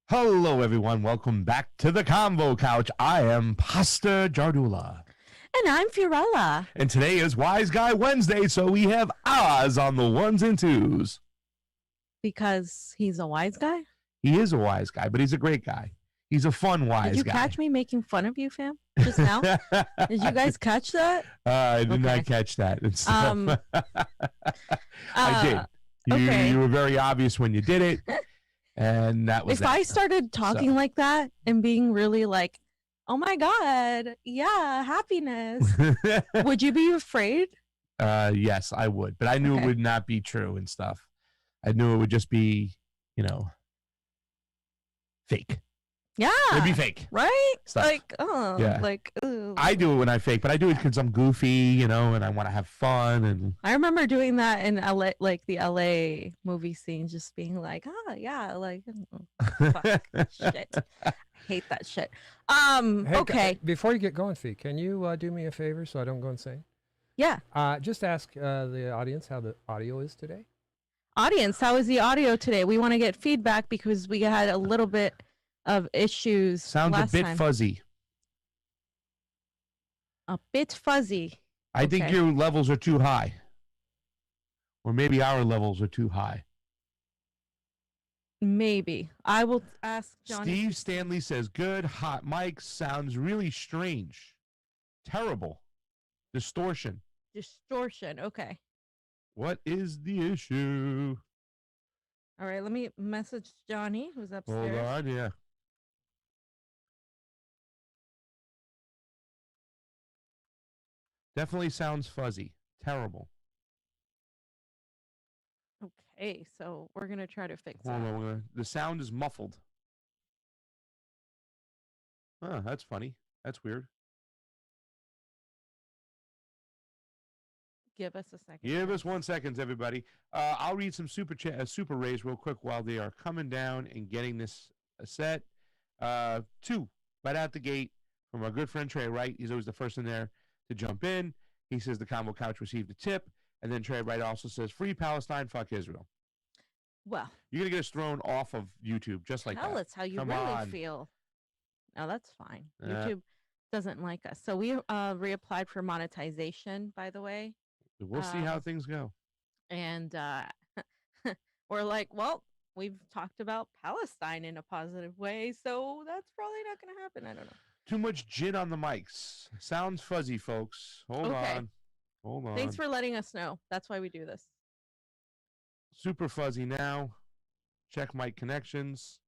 Hello, everyone. Welcome back to the Convo Couch. I am Pastor Jardula. And I'm Fiorella. And today is Wise Guy Wednesday, so we have Oz on the ones and twos. Because he's a wise guy? He is a wise guy, but he's a great guy. He's a fun wise guy. Did you catch me making fun of you, fam, just now? Did you guys catch that? I did not catch that. I did. You were very obvious when you did it. And that was if I started talking like that and being really like, oh my God, yeah, happiness, would you be afraid? Yes, I would. But I knew it would not be true and stuff. I knew it would just be, fake. Yeah. It'd be fake. Right? Stuff. Like, oh, yeah. Like, ooh. I do it when I fake, but I do it because I'm goofy, and I want to have fun. And I remember doing that in LA, like the LA movie scene, just being like, oh, yeah, like, fuck, shit. I hate that shit. Hey, okay. Before you get going, Fee, can you do me a favor so I don't go insane? Yeah. Just ask the audience how the audio is today. Audience, how is the audio today? We want to get feedback because we had a little bit of issues. Sounds a bit fuzzy. A bit fuzzy. I think your levels are too high. Or maybe our levels are too high. Maybe. I will ask Johnny. Steve Stanley says, good hot mic sounds really strange. Terrible. Distortion. Distortion. Okay. What is the issue? All right, let me message Johnny, who's upstairs. Hold on, yeah. Definitely sounds fuzzy. Terrible. Okay, so we're going to try to fix Hold that. on, the sound is muffled. Huh, that's funny. That's weird. Give us a second. Give us 1 second, everybody. I'll read some super rays real quick while they are coming down and getting this set. 2, right out the gate from our good friend Trey Wright. He's always the first in there to jump in. He says the Convo Couch received a tip. And then Trey Wright also says, free Palestine, fuck Israel. Well. You're going to get us thrown off of YouTube just like that. Hell, it's how you really feel. No, that's fine. YouTube doesn't like us. So we reapplied for monetization, by the way. We'll see how things go. And we're like, well, we've talked about Palestine in a positive way, so that's probably not going to happen. I don't know. Too much gin on the mics. Sounds fuzzy, folks. Hold on. Hold on. Thanks for letting us know. That's why we do this. Super fuzzy now. Check mic connections.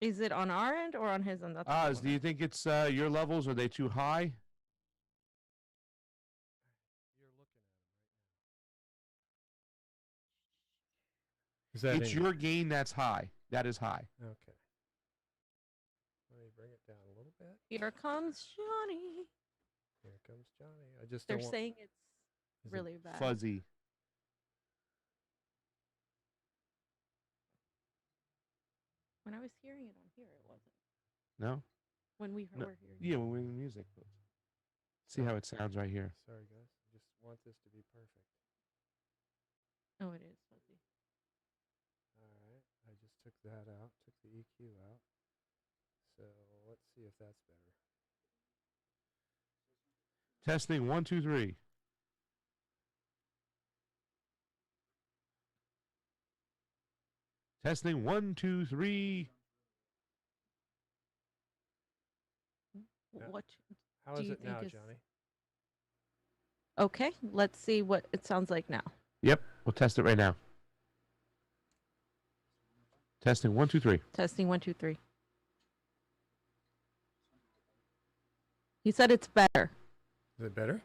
Is it on our end or on his end? Oz, do you think it's your levels? Are they too high? You're looking at him right now. It's your gain that's high. That is high. Okay. Let me bring it down a little bit. Here comes Johnny. Here comes Johnny. I just They're saying it's really bad. Fuzzy. When I was hearing it on here, it wasn't. No? When we were hearing it. Yeah, when we're in music. See how it sounds right here. Sorry, guys. I just want this to be perfect. Oh, it is fuzzy. All right. I just took that out, took the EQ out. So let's see if that's better. Testing 1, 2, 3. Testing 1, 2, 3. What? How is it now, Johnny? Okay, let's see what it sounds like now. Yep, we'll test it right now. Testing 1, 2, 3. Testing 1, 2, 3. He said it's better. Is it better?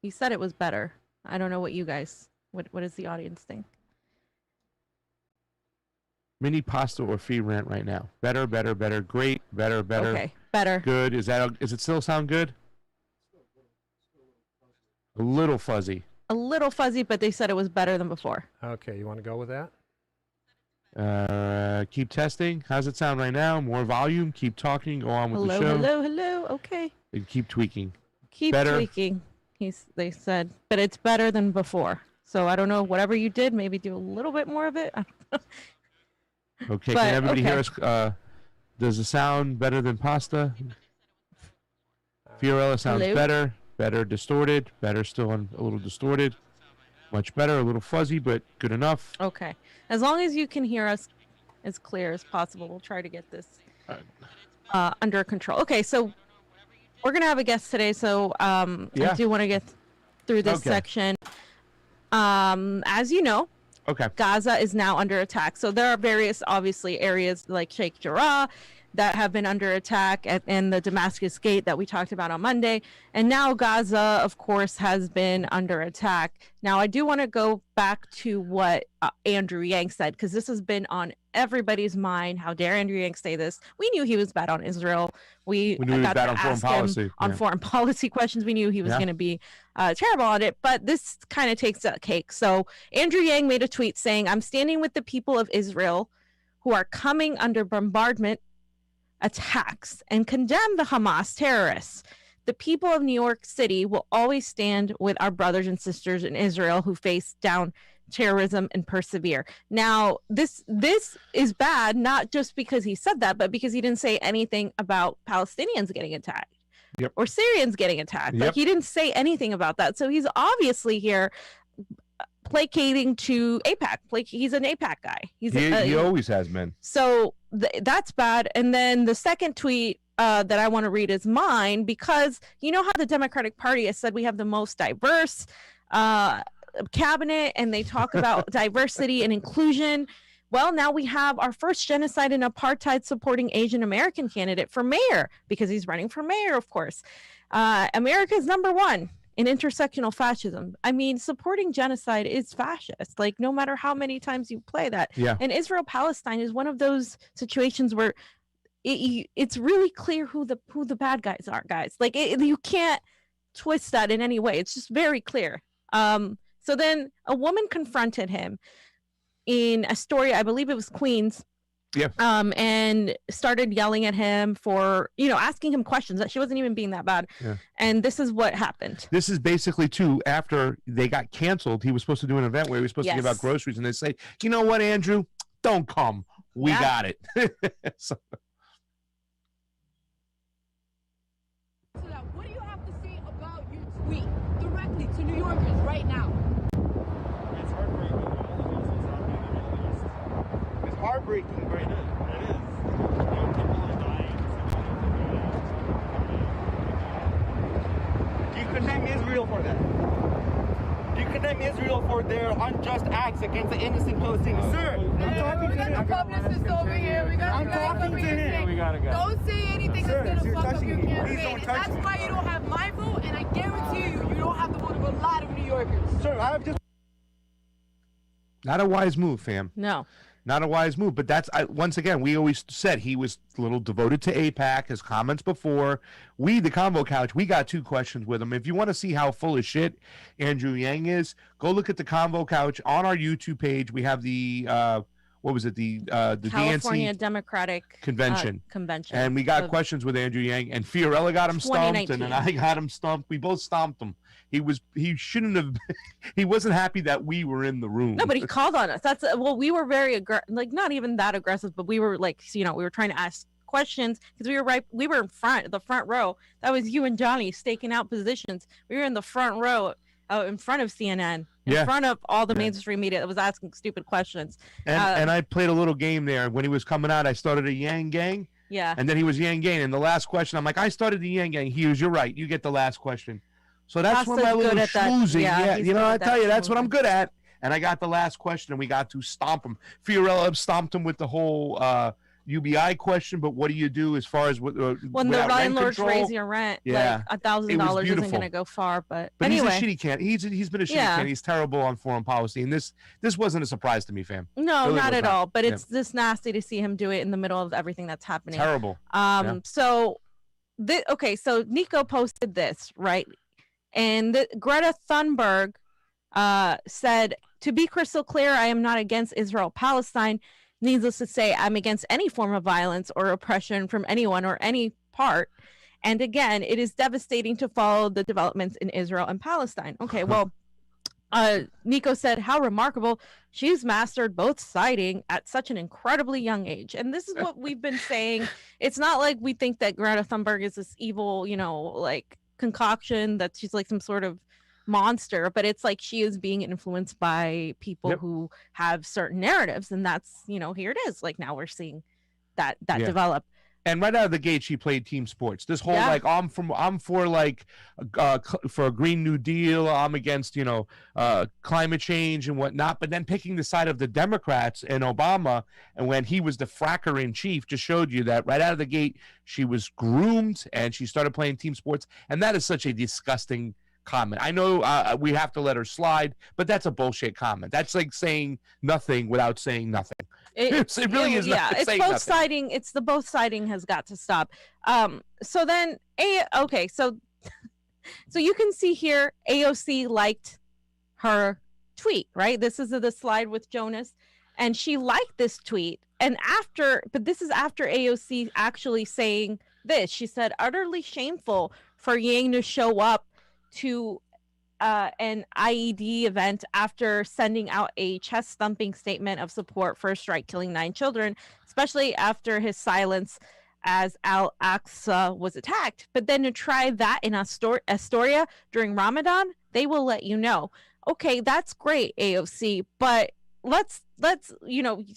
He said it was better. I don't know what you guys. What does the audience think? Mini pasta or free rant right now. Better, better, better. Great, better, better. Okay, better. Good. Is it still sound good? A little fuzzy. A little fuzzy, but they said it was better than before. Okay, you want to go with that? Keep testing. How's it sound right now? More volume. Keep talking. Go on with the show. Hello. Okay. And keep tweaking. Keep tweaking. They said, but it's better than before. So I don't know, whatever you did, maybe do a little bit more of it. Okay, But, can everybody hear okay. us? Does it sound better than pasta? Fiorella sounds Hello? better distorted, better still a little distorted, much better, a little fuzzy, but good enough. Okay. As long as you can hear us as clear as possible, we'll try to get this under control. Okay, so we're going to have a guest today, so I do want to get through this section. As you know, Gaza is now under attack. So there are various, obviously, areas like Sheikh Jarrah that have been under attack, and the Damascus Gate that we talked about on Monday. And now Gaza, of course, has been under attack. Now, I do want to go back to what Andrew Yang said, because this has been on everybody's mind. How dare Andrew Yang say this? We knew he was bad on Israel. We knew he was bad on foreign policy. On foreign policy questions, we knew he was going to be terrible on it. But this kind of takes a cake. So Andrew Yang made a tweet saying, "I'm standing with the people of Israel who are coming under bombardment attacks and condemn the Hamas terrorists. The people of New York City will always stand with our brothers and sisters in Israel who face down terrorism and persevere." Now, this is bad, not just because he said that, but because he didn't say anything about Palestinians getting attacked or Syrians getting attacked. Like, he didn't say anything about that. So he's obviously here placating to AIPAC. Like, he's an AIPAC guy. He always has been. So that's bad. And then the second tweet that I want to read is mine, because you know how the Democratic Party has said we have the most diverse cabinet, and they talk about diversity and inclusion. Well, now we have our first genocide and apartheid supporting Asian American candidate for mayor, because he's running for mayor, of course. America's #1 in intersectional fascism. I mean, supporting genocide is fascist, like, no matter how many times you play that. And Israel-Palestine is one of those situations where it's really clear who the bad guys are, guys. Like, you can't twist that in any way. It's just very clear. So then a woman confronted him in a story, I believe it was Queens, and started yelling at him for, asking him questions that she wasn't even being that bad. And this is what happened. This is basically, too, after they got canceled, he was supposed to do an event where he was supposed to give out groceries, and they say, "You know what, Andrew? Don't come. We got it." So what do you have to say about your tweet directly to New Yorkers right now? It's heartbreaking. It's heartbreaking, right? It is. People are dying. Do you condemn Israel for that? Do you condemn Israel for their unjust acts against the innocent Palestinians? Sir, I'm talking to him. We got the publicist over here. We got I'm talking to him. We gotta go. Don't say anything that's gonna fuck up your campaign. Please don't And touch that's me. why you don't have my vote, and I guarantee you don't have the vote of a lot of New Yorkers. Sir, I have just... not a wise move, fam. No. Not a wise move, but once again, we always said he was a little devoted to AIPAC, his comments before. We, the Convo Couch, we got 2 questions with him. If you want to see how full of shit Andrew Yang is, go look at the Convo Couch on our YouTube page. We have the, the California DNC Democratic convention. And we got questions with Andrew Yang, and Fiorella got him stumped, and then I got him stumped. We both stomped him. He shouldn't have. He wasn't happy that we were in the room. No, but he called on us. We were very not even that aggressive, but we were like, we were trying to ask questions because we were in the front row. That was you and Johnny staking out positions. We were in the front row, in front of CNN, in front of all the mainstream media that was asking stupid questions. And I played a little game there. When he was coming out, I started a Yang gang. Yeah. And then he was Yang gang. And the last question, I'm like, I started the Yang gang. He was, you're right. You get the last question. So that's where my little schmoozing. I tell you, that's what I'm good at. And I got the last question, and we got to stomp him. Fiorella stomped him with the whole UBI question, but what do you do as far as when the landlords raise your rent? Like $1,000 isn't going to go far. But anyway, he's a shitty candidate. He's been a shitty candidate. He's terrible on foreign policy, and this wasn't a surpase to me, fam. No, really not at all. But it's just nasty to see him do it in the middle of everything that's happening. Terrible. So Niko posted this, right? And Greta Thunberg said, "To be crystal clear, I am not against Israel-Palestine. Needless to say, I'm against any form of violence or oppression from anyone or any part. And again, it is devastating to follow the developments in Israel and Palestine." Okay, well, Niko said, how remarkable. She's mastered both siding at such an incredibly young age. And this is what we've been saying. It's not like we think that Greta Thunberg is this evil, like concoction, that she's like some sort of monster, but it's like she is being influenced by people who have certain narratives. And that's, here it is. Like now we're seeing that develop. And right out of the gate, she played team sports. This whole like I'm for like for a Green New Deal. I'm against climate change and whatnot. But then picking the side of the Democrats and Obama, and when he was the fracker in chief, just showed you that right out of the gate she was groomed and she started playing team sports. And that is such a disgusting comment. I know we have to let her slide, but that's a bullshit comment. That's like saying nothing without saying nothing. It really is. Yeah, it's both siding. It's the both siding has got to stop. So then, so you can see here, AOC liked her tweet, right? This is the slide with Jonas, and she liked this tweet. And but this is after AOC actually saying this. She said, utterly shameful for Yang to show up to an IED event after sending out a chest-thumping statement of support for a strike killing 9 children, especially after his silence as Al-Aqsa was attacked. But then to try that in Astoria during Ramadan, they will let you know. Okay, that's great, AOC, but let's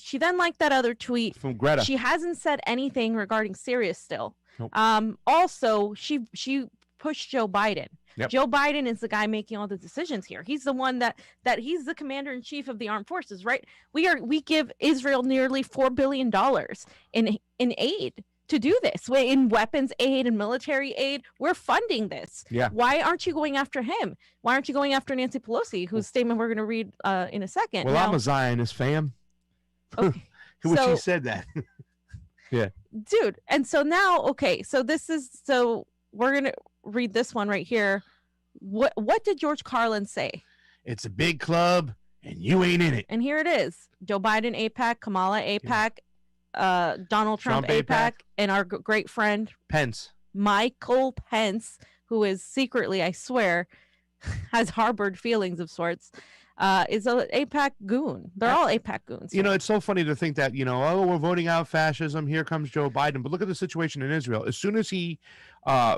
she then liked that other tweet from Greta. She hasn't said anything regarding Syria still. Nope. Also, she pushed Joe Biden. Yep. Joe Biden is the guy making all the decisions here. He's the one that he's the commander in chief of the armed forces, right? We give Israel nearly $4 billion in aid to do this, in weapons aid and military aid. We're funding this. Yeah. Why aren't you going after him? Why aren't you going after Nancy Pelosi, whose statement we're going to read in a second? Well, I'm a Zionist, fam. Okay. When she said that. Yeah. Dude. And so now, so we're going to read this one right here. What did George Carlin say? It's a big club and you ain't in it. And here it is. Joe Biden APAC, Kamala APAC, Donald Trump APAC, and our great friend Pence. Michael Pence, who is secretly, I swear, has harbored feelings of sorts, is an APAC goon. They're all APAC goons. It's so funny to think that, we're voting out fascism. Here comes Joe Biden. But look at the situation in Israel. As soon as he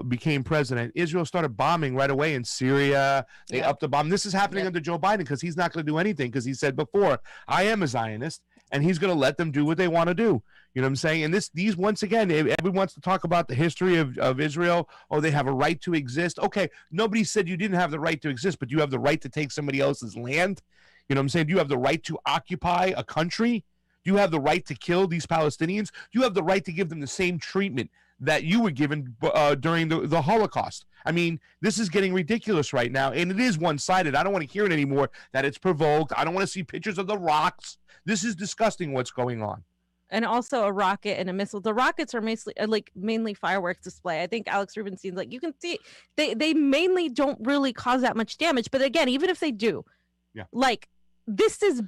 became president, Israel started bombing right away in Syria. They upped the bomb. This is happening under Joe Biden because he's not going to do anything, because he said before, I am a Zionist, and he's going to let them do what they want to do. You know what I'm saying? And these once again, everyone wants to talk about the history of Israel. Oh, they have a right to exist. Okay, nobody said you didn't have the right to exist, but you have the right to take somebody else's land. You know what I'm saying? Do you have the right to occupy a country? Do you have the right to kill these Palestinians? Do you have the right to give them the same treatment that you were given during the Holocaust? I mean, this is getting ridiculous right now, and it is one-sided. I don't want to hear it anymore that it's provoked. I don't want to see pictures of the rocks. This is disgusting what's going on. And also a rocket and a missile. The rockets are mainly fireworks display. I think Alex Rubenstein's like, you can see they mainly don't really cause that much damage. But again, even if they do, this is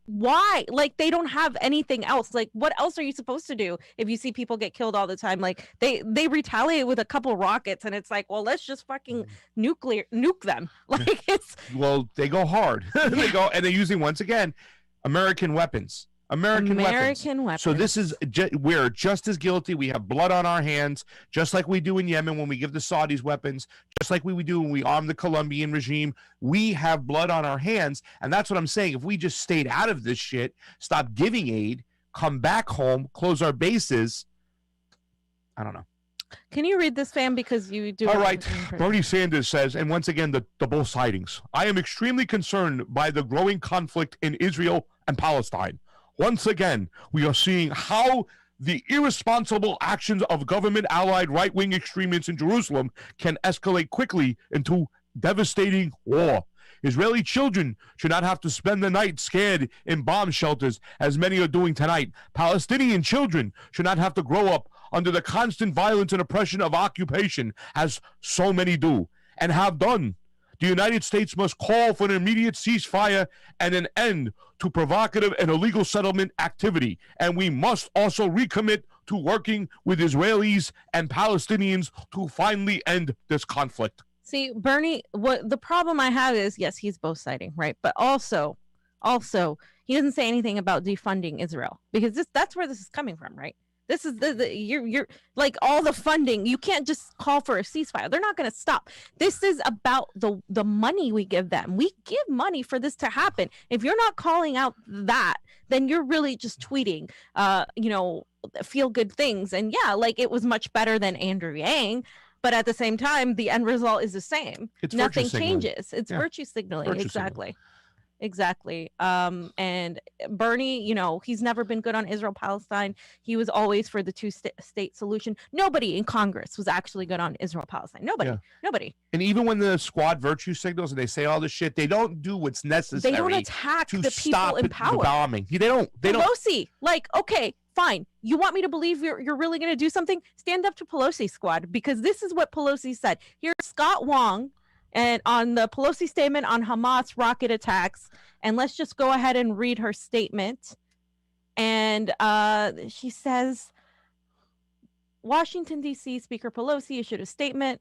why? They don't have anything else. What else are you supposed to do if you see people get killed all the time? They retaliate with a couple rockets, and it's like, well, let's just fucking nuke them. Well, they go hard. They go, and they're using, once again, American weapons. American weapons. So this is we're just as guilty. We have blood on our hands, just like we do in Yemen when we give the Saudis weapons, just like we do when we arm the Colombian regime. We have blood on our hands, and that's what I'm saying. If we just stayed out of this shit, stop giving aid, come back home, close our bases, I don't know. Can you read this, fam? Because you do. All right. Bernie Sanders says, and once again, the both sightings. I am extremely concerned by the growing conflict in Israel and Palestine. Once again, we are seeing how the irresponsible actions of government-allied right-wing extremists in Jerusalem can escalate quickly into devastating war. Israeli children should not have to spend the night scared in bomb shelters, as many are doing tonight. Palestinian children should not have to grow up under the constant violence and oppression of occupation, as so many do and have done. The United States must call for an immediate ceasefire and an end to provocative and illegal settlement activity. And we must also recommit to working with Israelis and Palestinians to finally end this conflict. See, Bernie, what the problem I have is, yes, he's both siding, right? But also, he doesn't say anything about defunding Israel, because that's where this is coming from, right? This is you're like, all the funding. You can't just call for a ceasefire. They're not going to stop. This is about the money we give them. We give money for this to happen. If you're not calling out that, then you're really just tweeting, feel good things. And yeah, like, it was much better than Andrew Yang. But at the same time, the end result is the same. Nothing changes. It's virtue signaling. Exactly. And Bernie, he's never been good on Israel-Palestine. He was always for the two-state solution. Nobody in Congress was actually good on Israel-Palestine. Nobody. And even when the squad virtue signals and they say all this shit, they don't do what's necessary. They don't attack the people in power. The bombing. They don't. Pelosi, like, okay, fine. You want me to believe you're really going to do something? Stand up to Pelosi, squad, because this is what Pelosi said. Here's Scott Wong, and on the Pelosi statement on Hamas rocket attacks, and let's just go ahead and read her statement. And she says, Washington, D.C. Speaker Pelosi issued a statement.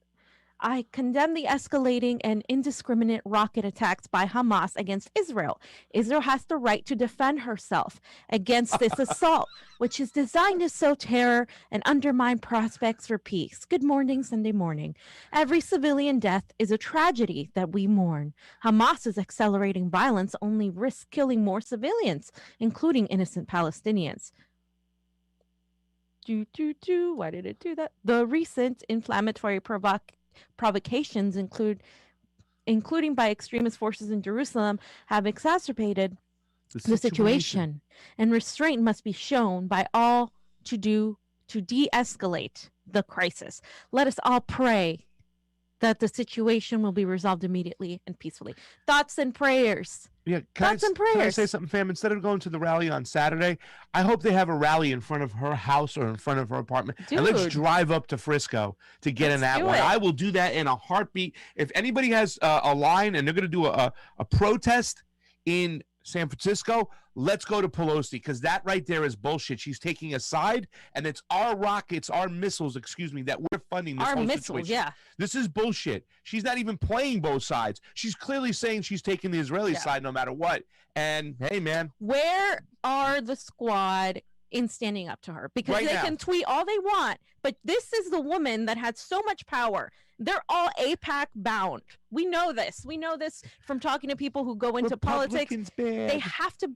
I condemn the escalating and indiscriminate rocket attacks by Hamas against Israel. Israel has the right to defend herself against this assault, which is designed to sow terror and undermine prospects for peace. Good morning, Sunday morning. Every civilian death is a tragedy that we mourn. Hamas's accelerating violence only risks killing more civilians, including innocent Palestinians. Why did it do that? The recent inflammatory provocations, including by extremist forces in Jerusalem, have exacerbated the situation, and restraint must be shown by all to de-escalate the crisis. Let us all pray that the situation will be resolved immediately and peacefully. Thoughts and prayers. Yeah, can I say something, fam? Instead of going to the rally on Saturday, I hope they have a rally in front of her house or in front of her apartment. Dude. And let's drive up to Frisco to get in that one. I will do that in a heartbeat. If anybody has a line and they're going to do a protest in San Francisco, let's go to Pelosi, because that right there is bullshit. She's taking a side, and it's our rockets, our missiles, that we're funding this whole situation. Yeah. This is bullshit. She's not even playing both sides. She's clearly saying she's taking the Israeli side no matter what. And hey, man, where are the squad in standing up to her? Because they can tweet all they want, but this is the woman that had so much power. They're all AIPAC bound. We know this. We know this from talking to people who go into politics. They have to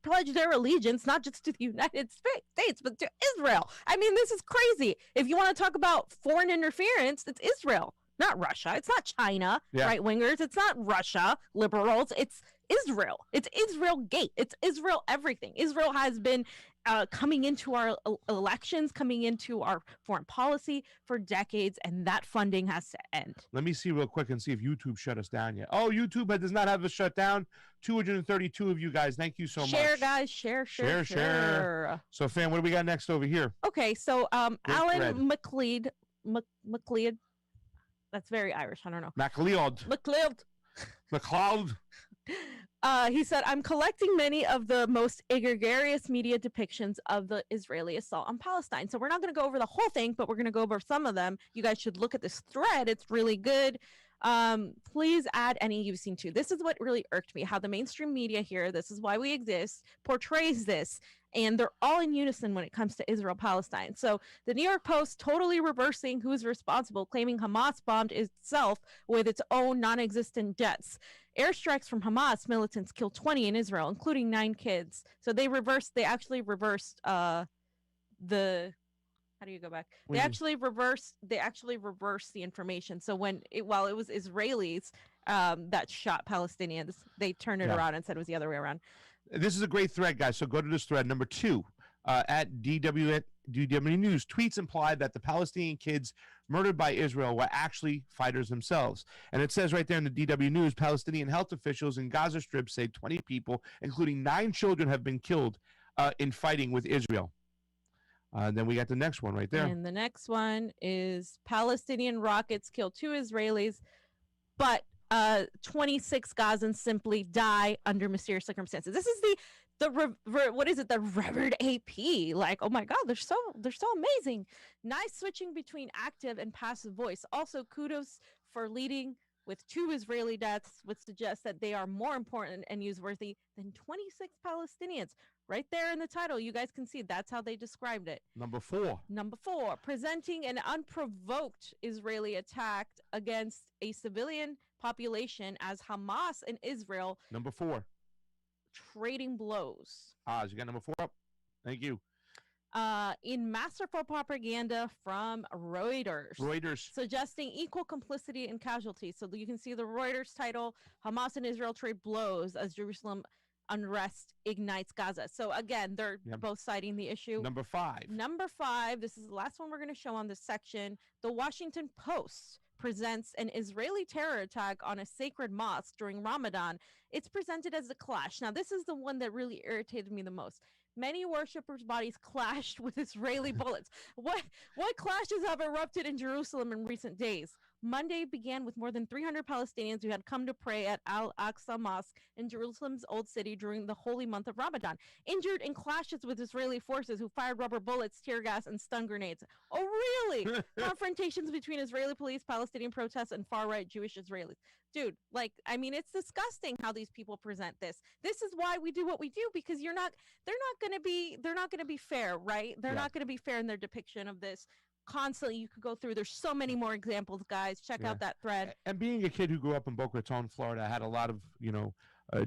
pledge their allegiance not just to the United States, but to Israel. I mean, this is crazy. If you want to talk about foreign interference, it's Israel, not Russia. It's not China, right-wingers. It's not Russia, liberals. It's Israel. It's Israel gate. It's Israel everything. Israel has been coming into our elections, coming into our foreign policy for decades, and that funding has to end. Let me see real quick and see if YouTube shut us down yet. Oh, YouTube does not have us shut down. 232 of you guys. Thank you so much. Share, guys. Share. So, fam, what do we got next over here? Okay, so Alan McLeod. That's very Irish. I don't know. McLeod. He said, I'm collecting many of the most egregious media depictions of the Israeli assault on Palestine. So we're not going to go over the whole thing, but we're going to go over some of them. You guys should look at this thread. It's really good. Please add any you've seen too. This is what really irked me, how the mainstream media here, this is why we exist, portrays this. And they're all in unison when it comes to Israel-Palestine. So the New York Post totally reversing who's responsible, claiming Hamas bombed itself with its own non-existent jets. Airstrikes from Hamas militants killed 20 in Israel, including 9 kids. So they actually reversed how do you go back? They actually reversed the information. So while it was Israelis that shot Palestinians, they turned it around and said it was the other way around. This is a great thread, guys. So go to this thread. Number 2, at DW News, tweets imply that the Palestinian kids murdered by Israel were actually fighters themselves. And it says right there in the DW News, Palestinian health officials in Gaza Strip say 20 people, including 9 children, have been killed in fighting with Israel. Then we got the next one right there. And the next one is Palestinian rockets kill 2 Israelis, but 26 Gazans simply die under mysterious circumstances. This is the Revered AP. Like, oh my God, they're so amazing. Nice switching between active and passive voice. Also, kudos for leading with 2 Israeli deaths would suggest that they are more important and newsworthy than 26 Palestinians. Right there in the title, you guys can see that's how they described it. Number 4. Number 4, presenting an unprovoked Israeli attack against a civilian population as Hamas and Israel Number 4. trading blows. You got number 4 up. Thank you. In masterful propaganda from Reuters, suggesting equal complicity and casualties. So you can see the Reuters title, Hamas and Israel trade blows as Jerusalem unrest ignites Gaza. So again, they're both citing the issue. Number 5. Number 5, this is the last one we're going to show on this section. The Washington Post presents an Israeli terror attack on a sacred mosque during Ramadan. It's presented as a clash. Now, this is the one that really irritated me the most. Many worshippers' bodies clashed with Israeli bullets. What clashes have erupted in Jerusalem in recent days? Monday began with more than 300 Palestinians who had come to pray at Al-Aqsa Mosque in Jerusalem's Old City during the holy month of Ramadan, injured in clashes with Israeli forces who fired rubber bullets, tear gas, and stun grenades. Oh, really? Confrontations between Israeli police, Palestinian protests, and far-right Jewish Israelis. Dude, like, I mean, it's disgusting how these people present this. This is why we do what we do, because they're not going to be fair, right? They're not going to be fair in their depiction of this. Constantly, you could go through. There's so many more examples, guys. Check out that thread. And being a kid who grew up in Boca Raton, Florida, I had a lot of,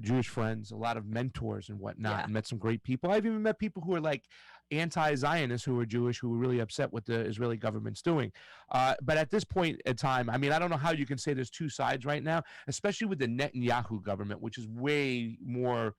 Jewish friends, a lot of mentors and whatnot, and met some great people. I've even met people who are like anti-Zionists who are Jewish, who were really upset with the Israeli government's doing. But at this point in time, I mean, I don't know how you can say there's two sides right now, especially with the Netanyahu government, which is way more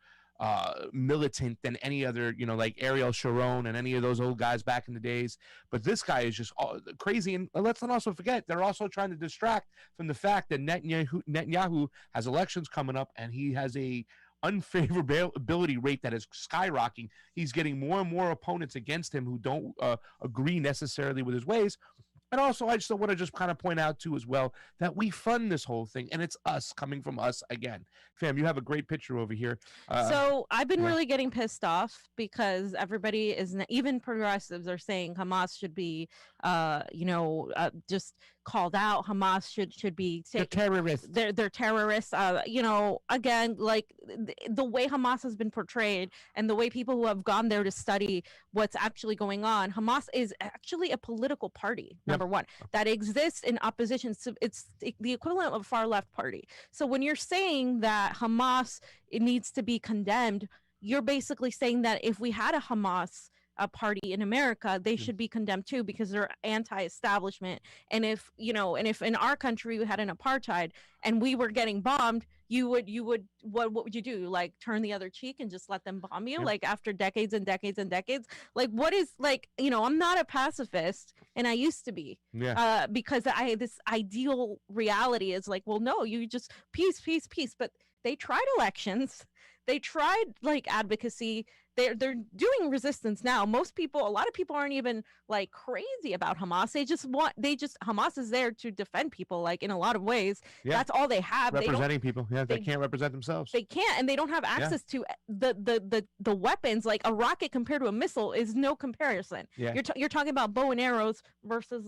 militant than any other, like Ariel Sharon and any of those old guys back in the days. But this guy is just crazy. And let's not also forget, they're also trying to distract from the fact that Netanyahu has elections coming up, and he has a unfavorability rate that is skyrocketing. He's getting more and more opponents against him who don't agree necessarily with his ways. And also, I just want to just kind of point out, too, as well, that we fund this whole thing, and it's us, coming from us again. Fam, you have a great picture over here. So I've been really getting pissed off because everybody even progressives are saying Hamas should be, just called out. Hamas should be they're terrorists. They're terrorists. Again, like the way Hamas has been portrayed and the way people who have gone there to study what's actually going on, Hamas is actually a political party. Number one, that exists in opposition. So it's the equivalent of a far left party. So when you're saying that Hamas, it needs to be condemned, you're basically saying that if we had a Hamas party in America, they should be condemned too, because they're anti-establishment. And if in our country we had an apartheid and we were getting bombed, what would you do? Like turn the other cheek and just let them bomb you? Like after decades and decades and decades? Like what is I'm not a pacifist, and I used to be. Because this ideal reality is like, well, no, you just peace. But they tried elections. They tried advocacy. They're doing resistance now. A lot of people aren't even crazy about Hamas. Hamas is there to defend people, in a lot of ways. That's all they have. Representing people. They can't represent themselves. They can't, and they don't have access to the weapons. Like a rocket compared to a missile is no comparison. You're talking about bow and arrows versus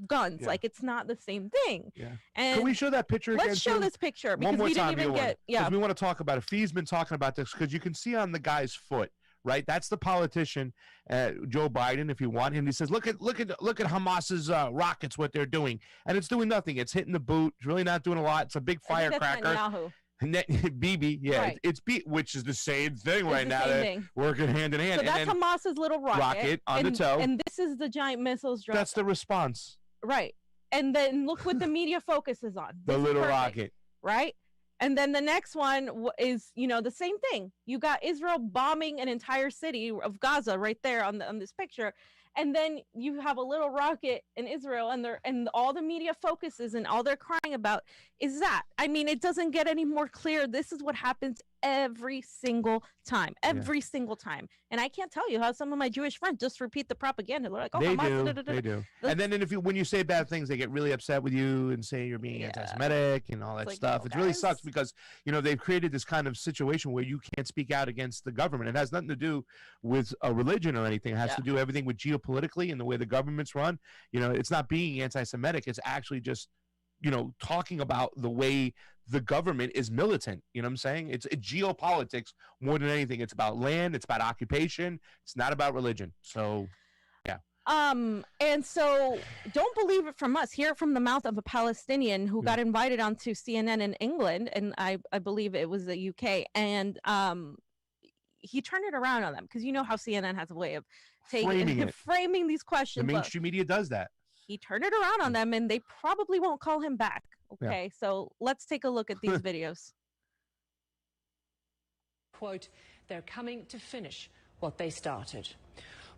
guns. It's not the same thing. And can we show that picture again? Let's show this picture, because we didn't even get. We want to talk about it. Fee's been talking about this because you can see on the guy's foot. Right, that's the politician, Joe Biden. If you want him, he says, "Look at Hamas's rockets, what they're doing, and it's doing nothing. It's hitting the boot. It's really not doing a lot. It's a big firecracker." BB, right. It's which is the same thing right now. They're working hand in hand. So that's Hamas's little rocket on the toe, and this is the giant missiles. That's the response, right? And then look what the media focuses on. The little rocket, right? And then the next one is, the same thing. You got Israel bombing an entire city of Gaza right there on this picture. And then you have a little rocket in Israel, and all the media focuses and all they're crying about is that. I mean, it doesn't get any more clear. This is what happens every single time. And I can't tell you how some of my Jewish friends just repeat the propaganda. They're like, oh, they do. And then when you say bad things, they get really upset with you and say you're being anti-Semitic and all that stuff. It really sucks because, they've created this kind of situation where you can't speak out against the government. It has nothing to do with a religion or anything. It has to do everything with geopolitically and the way the government's run. It's not being anti-Semitic. It's actually just talking about the way the government is militant. You know what I'm saying? It's geopolitics more than anything. It's about land. It's about occupation. It's not about religion. So, yeah. And so don't believe it from us. Hear it from the mouth of a Palestinian who got invited onto CNN in England, and I believe it was the UK, and he turned it around on them, because you know how CNN has a way of framing these questions. The mainstream media does that. He turned it around on them, and they probably won't call him back. Okay, so let's take a look at these videos. Quote, they're coming to finish what they started.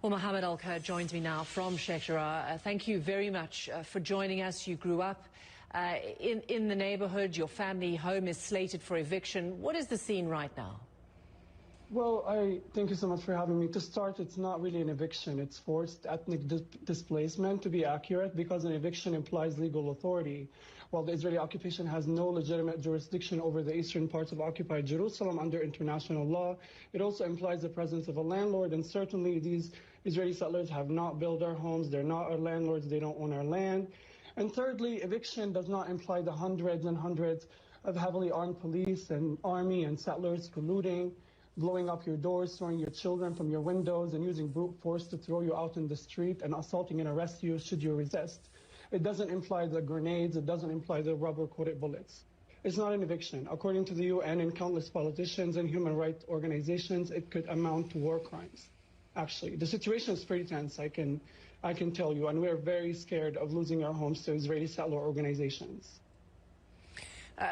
Well, Mohammed El-Kurd joins me now from Sheikh Jarrah. Thank you very much for joining us. You grew up in the neighborhood. Your family home is slated for eviction. What is the scene right now? Well, thank you so much for having me. To start, it's not really an eviction. It's forced ethnic displacement, to be accurate, because an eviction implies legal authority. While the Israeli occupation has no legitimate jurisdiction over the eastern parts of occupied Jerusalem under international law, it also implies the presence of a landlord, and certainly these Israeli settlers have not built our homes. They're not our landlords. They don't own our land. And thirdly, eviction does not imply the hundreds and hundreds of heavily armed police and army and settlers colluding, blowing up your doors, throwing your children from your windows, and using brute force to throw you out in the street and assaulting and arrest you should you resist. It doesn't imply the grenades. It doesn't imply the rubber-coated bullets. It's not an eviction. According to the UN and countless politicians and human rights organizations, it could amount to war crimes. Actually, the situation is pretty tense, I can tell you, and we're very scared of losing our homes to Israeli settler organizations.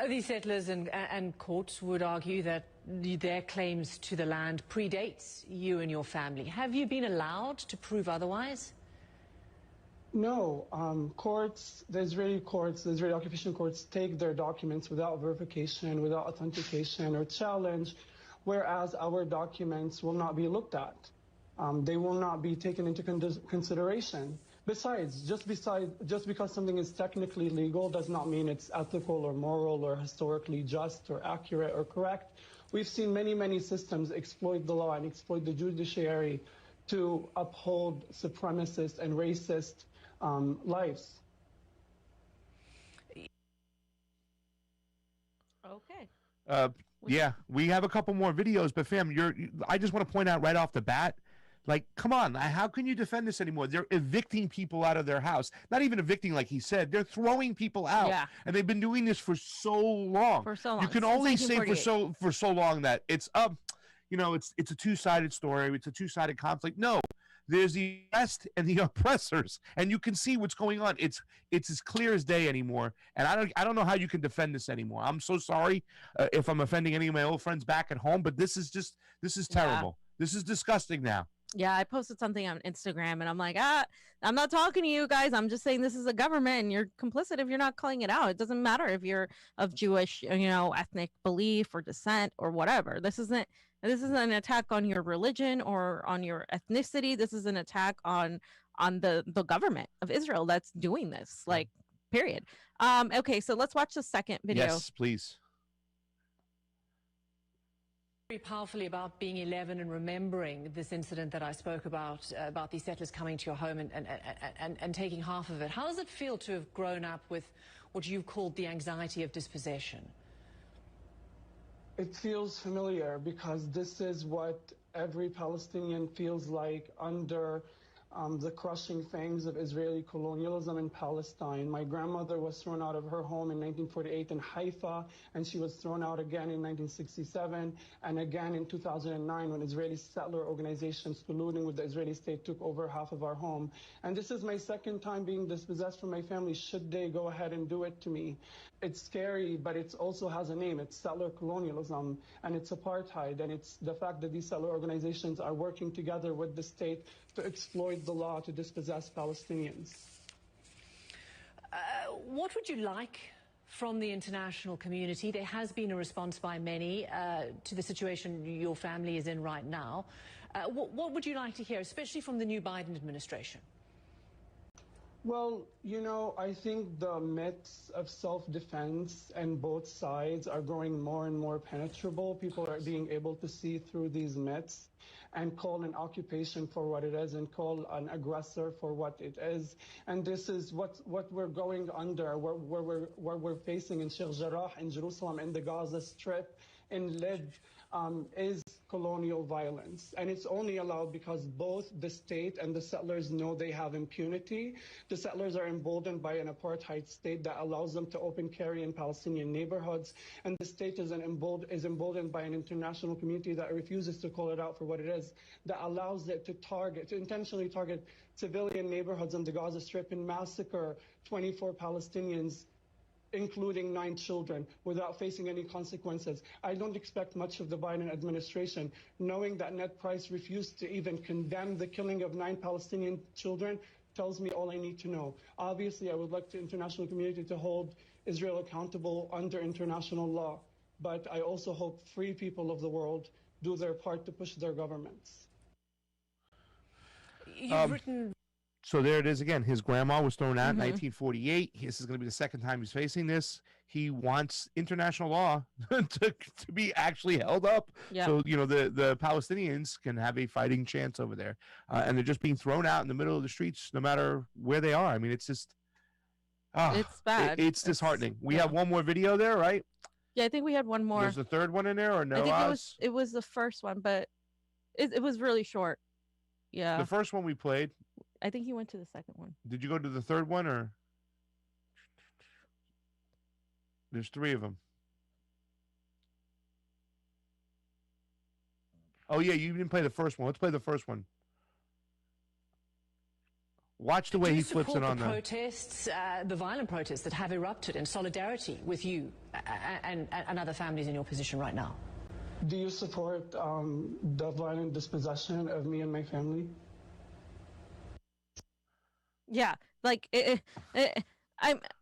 These settlers and courts would argue that their claims to the land predates you and your family. Have you been allowed to prove otherwise? No. The Israeli occupation courts take their documents without verification, without authentication or challenge, whereas our documents will not be looked at. They will not be taken into consideration. Besides, just because something is technically legal does not mean it's ethical or moral or historically just or accurate or correct. We've seen many, many systems exploit the law and exploit the judiciary to uphold supremacist and racist lives. Okay. Yeah, we have a couple more videos, but fam, I just want to point out right off the bat, like, come on, how can you defend this anymore? They're evicting people out of their house. Not even evicting, like he said. They're throwing people out. Yeah. And they've been doing this for so long. For so long. You can only say for so long that it's it's a two-sided story. It's a two-sided conflict. No, there's the oppressed and the oppressors, and you can see what's going on. It's as clear as day anymore. And I don't know how you can defend this anymore. I'm so sorry if I'm offending any of my old friends back at home, but this is terrible. Yeah. This is disgusting now. Yeah, I posted something on Instagram, and I'm like, I'm not talking to you guys. I'm just saying this is a government, and you're complicit if you're not calling it out. It doesn't matter if you're of Jewish, ethnic belief or descent or whatever. This isn't an attack on your religion or on your ethnicity. This is an attack on the government of Israel that's doing this, like, period. Okay, so let's watch the second video. Yes, please. Very powerfully about being 11 and remembering this incident that I spoke about these settlers coming to your home and taking half of it. How does it feel to have grown up with what you've called the anxiety of dispossession? It feels familiar because this is what every Palestinian feels like under the crushing fangs of Israeli colonialism in Palestine. My grandmother was thrown out of her home in 1948 in Haifa, and she was thrown out again in 1967 and again in 2009 when Israeli settler organizations colluding with the Israeli state took over half of our home. And this is my second time being dispossessed from my family should they go ahead and do it to me. It's scary, but it also has a name. It's settler colonialism, and it's apartheid, and it's the fact that these settler organizations are working together with the state to exploit the law to dispossess Palestinians. What would you like from the international community? There has been a response by many to the situation your family is in right now. What would you like to hear, especially from the new Biden administration? Well, I think the myths of self-defense and both sides are growing more and more penetrable. People are being able to see through these myths. and call an occupation for what it is and call an aggressor for what it is. And this is what we're going under, where we're facing in Sheikh Jarrah, in Jerusalem, in the Gaza Strip, in Lid, is colonial violence. And it's only allowed because both the state and the settlers know they have impunity. The settlers are emboldened by an apartheid state that allows them to open carry in Palestinian neighborhoods. And the state is emboldened by an international community that refuses to call it out for what it is, that allows it to intentionally target civilian neighborhoods in the Gaza Strip and massacre 24 Palestinians, including 9 children, without facing any consequences. I don't expect much of the Biden administration. Knowing that Ned Price refused to even condemn the killing of 9 Palestinian children tells me all I need to know. Obviously, I would like the international community to hold Israel accountable under international law, but I also hope free people of the world do their part to push their governments. You've written... So there it is again. His grandma was thrown out in 1948. This is going to be the second time he's facing this. He wants international law to be actually held up. Yeah. So, the Palestinians can have a fighting chance over there. And they're just being thrown out in the middle of the streets no matter where they are. I mean, it's just... it's bad. It's disheartening. We have one more video there, right? Yeah, I think we had one more. There's the third one in there or no? I think it was the first one, but it was really short. Yeah. The first one we played. I think he went to the second one. Did you go to the third one or? There's 3 of them. Oh yeah, you didn't play the first one. Let's play the first one. Watch the way he flips it on the protests, the violent protests that have erupted in solidarity with you and other families in your position right now. Do you support the violent dispossession of me and my family? Yeah, like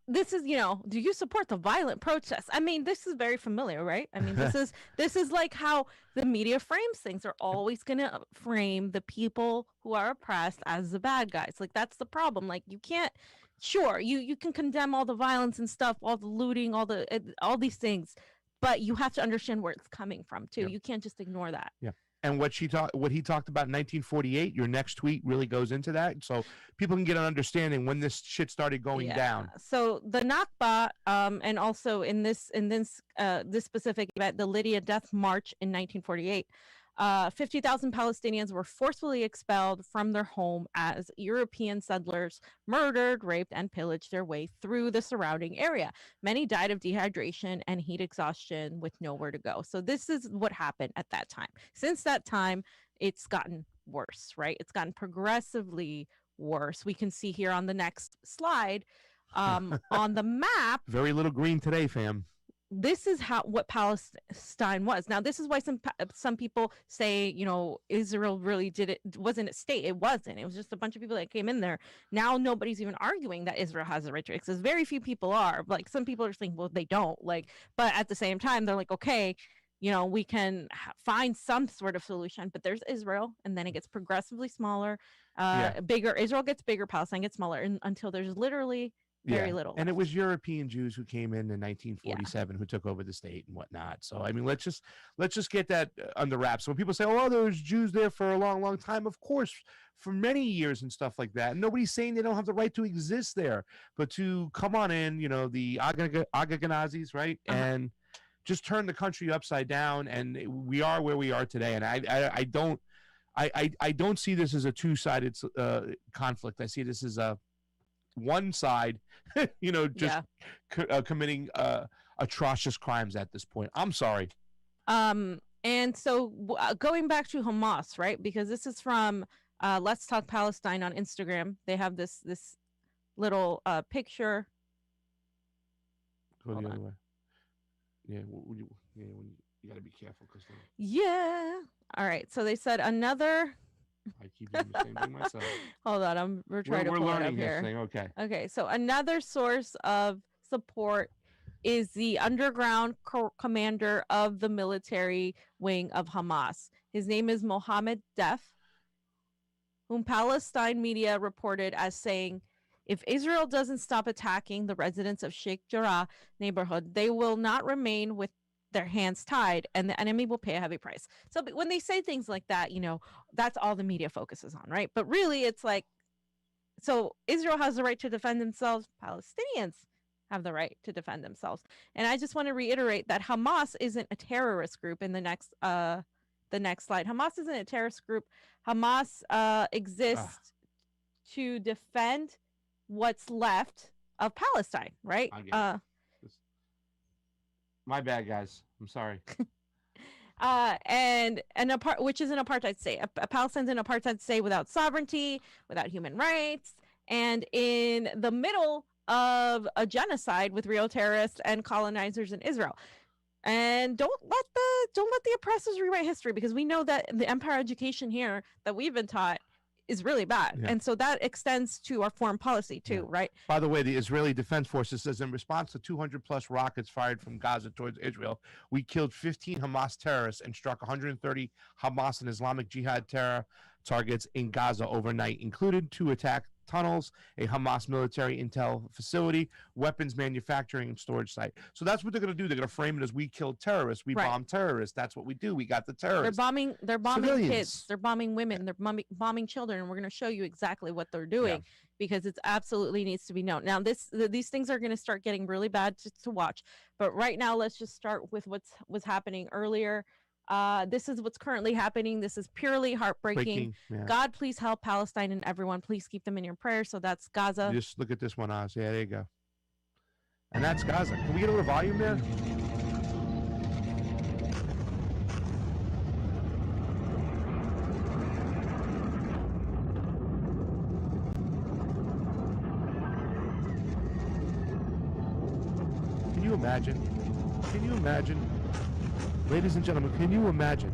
this is, do you support the violent protests? I mean, this is very familiar, right? I mean, this is like how the media frames things. They're always going to frame the people who are oppressed as the bad guys. Like, that's the problem. Like, you can't, sure, you can condemn all the violence and stuff, all the looting, all these things, but you have to understand where it's coming from too. Yep. You can't just ignore that. Yeah. And what he talked about in 1948, your next tweet really goes into that, so people can get an understanding when this shit started going down. So the Nakba, and also in this specific event, the Lydia Death March in 1948, 50,000 Palestinians were forcefully expelled from their home as European settlers murdered, raped, and pillaged their way through the surrounding area. Many died of dehydration and heat exhaustion with nowhere to go. So this is what happened at that time. Since that time, it's gotten worse, right? It's gotten progressively worse. We can see here on the next slide, on the map. Very little green today, fam. This is what Palestine was. Now, this is why some people say, Israel really wasn't a state. It wasn't. It was just a bunch of people that came in there. Now, nobody's even arguing that Israel has a right to exist. Very few people are. Like, some people are saying, well, they don't. Like, but at the same time, they're like, okay, we can find some sort of solution. But there's Israel, and then it gets progressively smaller, bigger. Israel gets bigger, Palestine gets smaller, until there's literally very little. And it was European Jews who came in 1947 who took over the state and whatnot. So I mean, let's just get that under wraps. So when people say, "Oh, there was Jews there for a long, long time," of course, for many years and stuff like that. And nobody's saying they don't have the right to exist there, but to come on in, the Ashkenazis, right, and just turn the country upside down. And we are where we are today. And I don't see this as a two-sided conflict. I see this as a one side, committing atrocious crimes at this point. I'm sorry. And so going back to Hamas, right? Because this is from Let's Talk Palestine on Instagram. They have this little picture. Go the other way. Yeah, you got to be careful because. Yeah. All right. So they said another. I keep doing the same thing myself. Hold on, we're trying to pull it up here. Thing. Okay. So another source of support is the underground commander of the military wing of Hamas. His name is Mohammed El-Kurd, whom Palestine media reported as saying, if Israel doesn't stop attacking the residents of Sheikh Jarrah neighborhood, they will not remain with their hands tied, and the enemy will pay a heavy price. So when they say things like that, that's all the media focuses on, right? But really, it's like, so Israel has the right to defend themselves. Palestinians have the right to defend themselves. And I just want to reiterate that Hamas isn't a terrorist group. In the next slide, Hamas isn't a terrorist group. Hamas exists to defend what's left of Palestine, right? My bad, guys. I'm sorry. Which is an apartheid state. Palestine's an apartheid state without sovereignty, without human rights, and in the middle of a genocide with real terrorists and colonizers in Israel. And don't let the oppressors rewrite history, because we know that the empire education here that we've been taught is really bad. And so that extends to our foreign policy too, right? By the way, the Israeli Defense Forces says in response to 200 plus rockets fired from Gaza towards Israel, we killed 15 Hamas terrorists and struck 130 Hamas and Islamic Jihad terror targets in Gaza overnight, included 2 attack tunnels, a Hamas military intel facility, weapons manufacturing and storage site. So that's what they're going to do. They're going to frame it as we killed terrorists. We bombed terrorists. That's what we do. We got the terrorists. They're bombing civilians. Kids. They're bombing women. They're bombing children. And we're going to show you exactly what they're doing because it absolutely needs to be known. Now, these things are going to start getting really bad to watch. But right now, let's just start with what was happening earlier. This is what's currently happening. This is purely heartbreaking. God, please help Palestine and everyone. Please keep them in your prayers. So that's Gaza. Just look at this one, Oz. Yeah, there you go. And that's Gaza. Can we get a little volume there? Can you imagine? Can you imagine? Ladies and gentlemen, can you imagine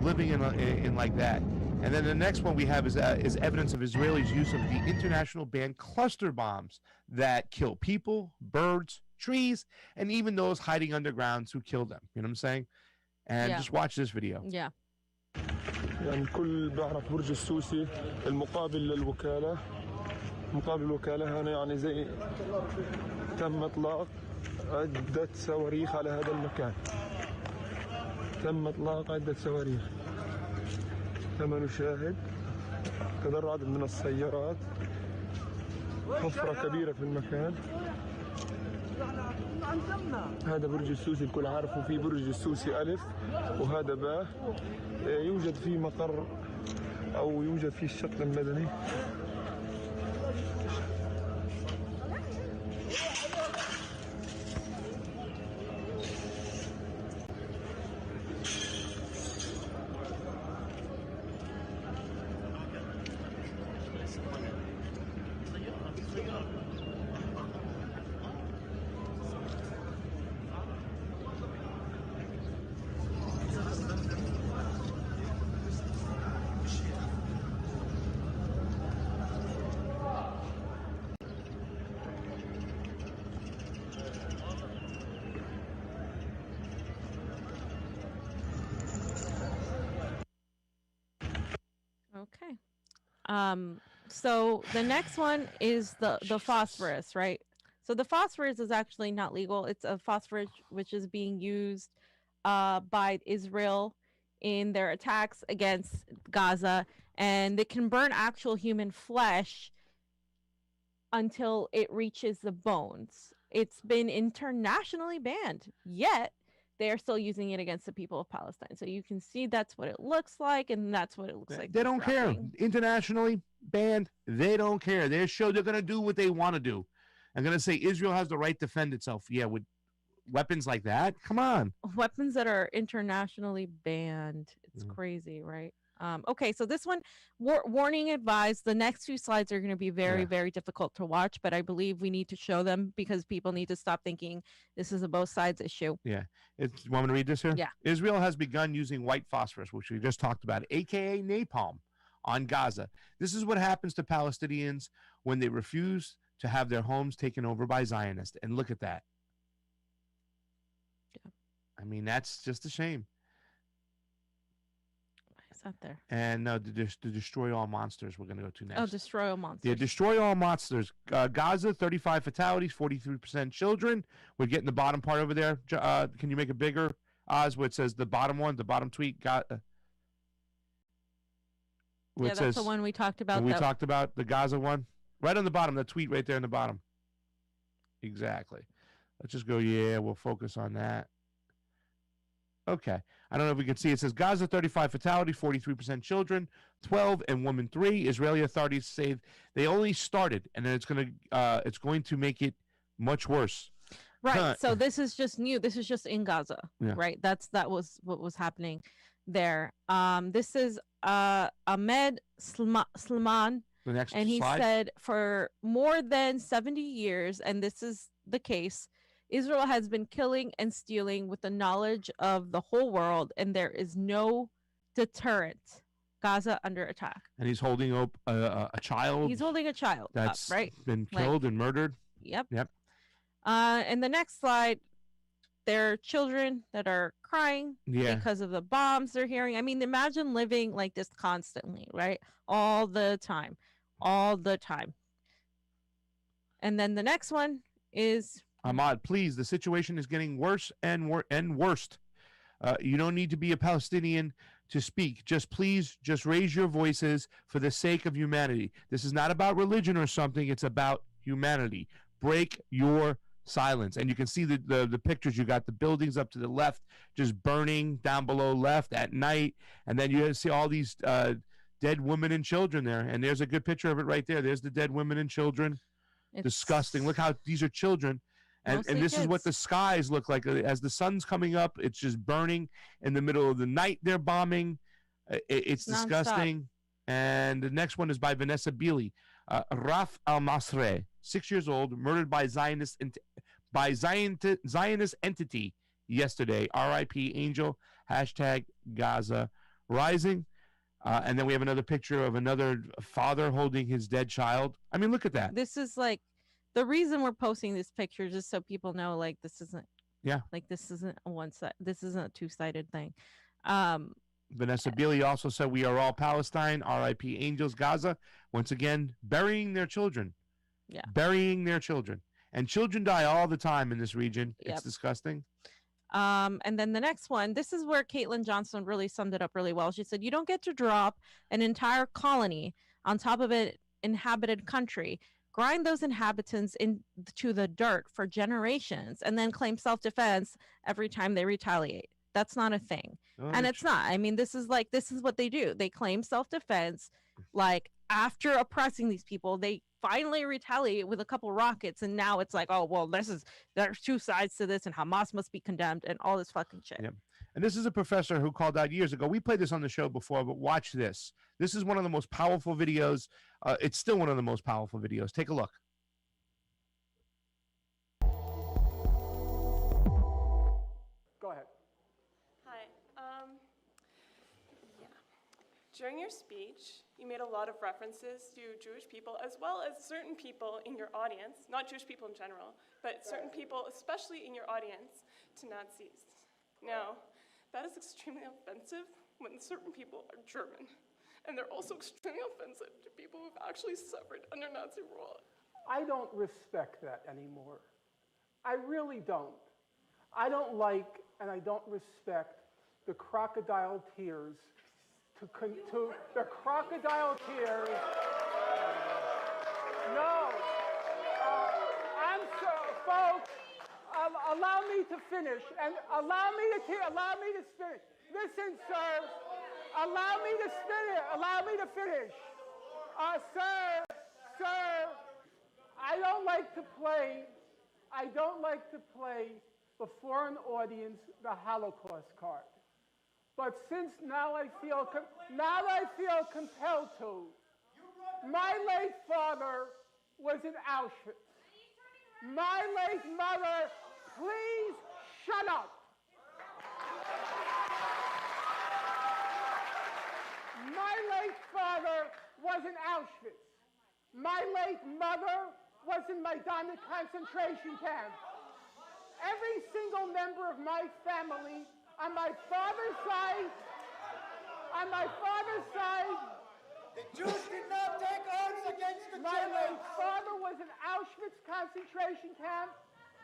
living in like that? And then the next one we have is evidence of Israelis' use of the international banned cluster bombs that kill people, birds, trees, and even those hiding underground who kill them. You know what I'm saying? And just watch this video. Yeah. يعني الكل بيعرف برج السوسي المقابل للوكالة مقابل الوكالة هنا يعني زي تم إطلاق عدة صواريخ على هذا المكان تم إطلاق عدة صواريخ كما نشاهد تدرج عدد من السيارات حفرة كبيرة في المكان هذا برج السوسي الكل عارفه في برج السوسي ألف وهذا باء يوجد فيه مقر أو يوجد فيه الشق المدني Okay. So the next one is the phosphorus, right? So the phosphorus is actually not legal. It's a phosphorus which is being used by Israel in their attacks against Gaza, and it can burn actual human flesh until it reaches the bones. It's been internationally banned, yet they are still using it against the people of Palestine. So you can see that's what it looks like, and that's what it looks like. They don't care. Internationally banned, they don't care. They're going to do what they want to do. I'm going to say Israel has the right to defend itself. Yeah, with weapons like that? Come on. Weapons that are internationally banned. It's crazy, right? Okay, so this one, warning advised. The next few slides are going to be very, very difficult to watch, but I believe we need to show them because people need to stop thinking this is a both sides issue. Yeah. You want me to read this here? Yeah. Israel has begun using white phosphorus, which we just talked about, a.k.a. napalm, on Gaza. This is what happens to Palestinians when they refuse to have their homes taken over by Zionists. And look at that. Yeah. I mean, that's just a shame. What's that there? And the Destroy All Monsters we're going to go to next. Oh, Destroy All Monsters. Yeah, Destroy All Monsters. Gaza, 35 fatalities, 43% children. We're getting the bottom part over there. Can you make it bigger, Oz, where it says the bottom one, the bottom tweet? Yeah, that's the one we talked about. We talked about the Gaza one. Right on the bottom, that tweet right there in the bottom. Exactly. Let's just go, we'll focus on that. Okay. I don't know if we can see. It says Gaza, 35 fatalities, 43% children, 12 and women 3. Israeli authorities say they only started, and then it's going to make it much worse. Right. So this is just new. This is just in Gaza. Yeah. Right. That was what was happening there. This is Ahmed Slimani. And he said for more than 70 years, and this is the case, Israel has been killing and stealing with the knowledge of the whole world, and there is no deterrent. Gaza under attack. And he's holding up a child. He's holding a child that's right? Been killed and murdered. Yep. And the next slide, there are children that are crying because of the bombs they're hearing. I mean, imagine living like this constantly, right? All the time. And then the next one is Ahmad, please, the situation is getting worse and worse. You don't need to be a Palestinian to speak. Just raise your voices for the sake of humanity. This is not about religion or something. It's about humanity. Break your silence. And you can see the pictures. You got the buildings up to the left just burning down below left at night. And then you see all these dead women and children there. And there's a good picture of it right there. There's the dead women and children. It's disgusting. Look how these are children. And this is what the skies look like. As the sun's coming up, it's just burning. In the middle of the night, they're bombing. It's disgusting. And the next one is by Vanessa Beeley. Raf al-Masre, 6 years old, murdered by Zionist entity yesterday. R.I.P. Angel. Hashtag Gaza Rising. And then we have another picture of another father holding his dead child. I mean, look at that. This is like the reason we're posting this picture, just so people know, like, this isn't a one-sided, this isn't a two-sided thing. Vanessa Beeley also said, we are all Palestine, RIP Angels, Gaza. Once again, burying their children. Yeah. Burying their children. And children die all the time in this region. Yep. It's disgusting. And then the next one, this is where Caitlin Johnson really summed it up really well. She said, you don't get to drop an entire colony on top of an inhabited country, grind those inhabitants into the dirt for generations, and then claim self-defense every time they retaliate. That's not a thing. And it's not. I mean, this is what they do. They claim self-defense, like, after oppressing these people, they finally retaliate with a couple rockets, and now it's like, oh, well, there's two sides to this, and Hamas must be condemned, and all this fucking shit. Yep. And this is a professor who called out years ago. We played this on the show before, but watch this. This is one of the most powerful videos. It's still one of the most powerful videos. Take a look. Go ahead. Hi. During your speech, you made a lot of references to Jewish people as well as certain people in your audience, not Jewish people in general, but certain people, especially in your audience, to Nazis. Now, that is extremely offensive when certain people are German. And they're also extremely offensive to people who've actually suffered under Nazi rule. I don't respect that anymore. I really don't. I don't like and I don't respect the crocodile tears the crocodile tears. No. I'm sorry, folks. Allow me to finish and allow me to finish. Listen, sir. Allow me to finish. Sir, I don't like to play before an audience the Holocaust card. But since now I feel compelled to. My late father was in Auschwitz. My late mother, please shut up. My late father was in Auschwitz. My late mother was in Majdanek concentration camp. Every single member of my family on my father's side, On my father's side, The Jews did not take arms against the my late father was in Auschwitz concentration camp.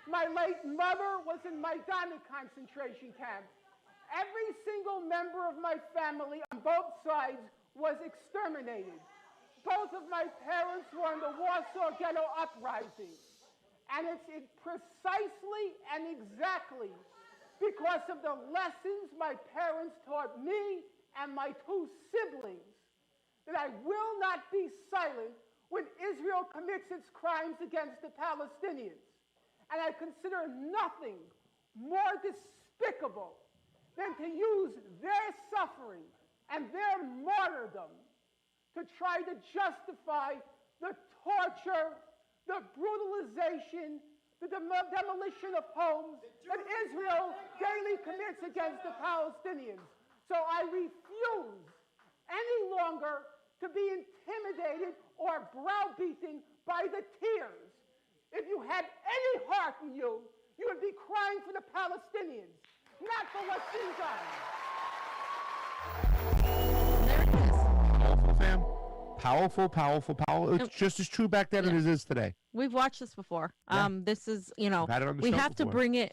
My late mother was in Majdanek concentration camp. Every single member of my family on both sides was exterminated. Both of my parents were in the Warsaw Ghetto Uprising. And it's precisely and exactly because of the lessons my parents taught me and my two siblings that I will not be silent when Israel commits its crimes against the Palestinians. And I consider nothing more despicable than to use their suffering and their martyrdom to try to justify the torture, the brutalization, the demolition of homes that Israel daily commits against the Palestinians. So I refuse any longer to be intimidated or browbeaten by the tears. If you had any heart in you, you would be crying for the Palestinians, not for what's being done. Powerful, fam. Powerful. It's just as true back then as it is today. We've watched this before. Yeah. This is, we have to bring it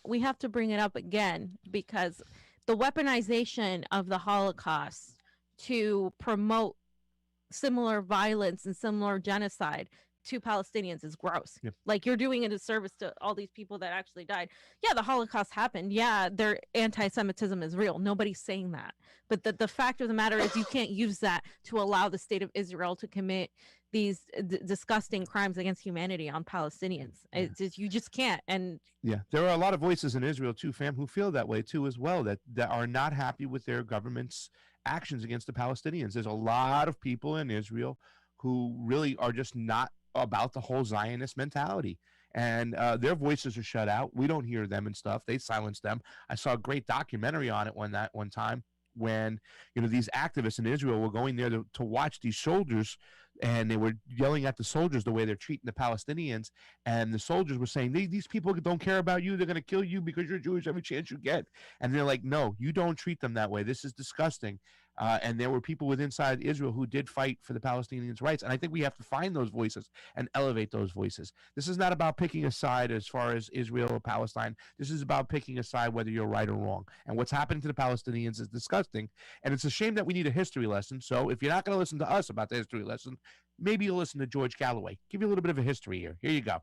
up again because the weaponization of the Holocaust to promote similar violence and similar genocide to Palestinians is gross. Yep. Like, you're doing a disservice to all these people that actually died. Yeah, the Holocaust happened. Yeah, their anti-Semitism is real. Nobody's saying that. But the fact of the matter is you can't use that to allow the state of Israel to commit these disgusting crimes against humanity on Palestinians. Yeah. You just can't. And yeah, there are a lot of voices in Israel too, fam, who feel that way too as well, that are not happy with their government's actions against the Palestinians. There's a lot of people in Israel who really are just not about the whole Zionist mentality, and their voices are shut out. We don't hear them and stuff. They silence them. I saw a great documentary on it one time when these activists in Israel were going there to watch these soldiers, and they were yelling at the soldiers the way they're treating the Palestinians, and the soldiers were saying, these people don't care about you, they're going to kill you because you're Jewish every chance you get. And they're like, no, you don't treat them that way. This is disgusting. And there were people within inside Israel who did fight for the Palestinians' rights. And I think we have to find those voices and elevate those voices. This is not about picking a side as far as Israel or Palestine. This is about picking a side whether you're right or wrong. And what's happening to the Palestinians is disgusting. And it's a shame that we need a history lesson. So if you're not going to listen to us about the history lesson, maybe you'll listen to George Galloway. Give you a little bit of a history here. Here you go.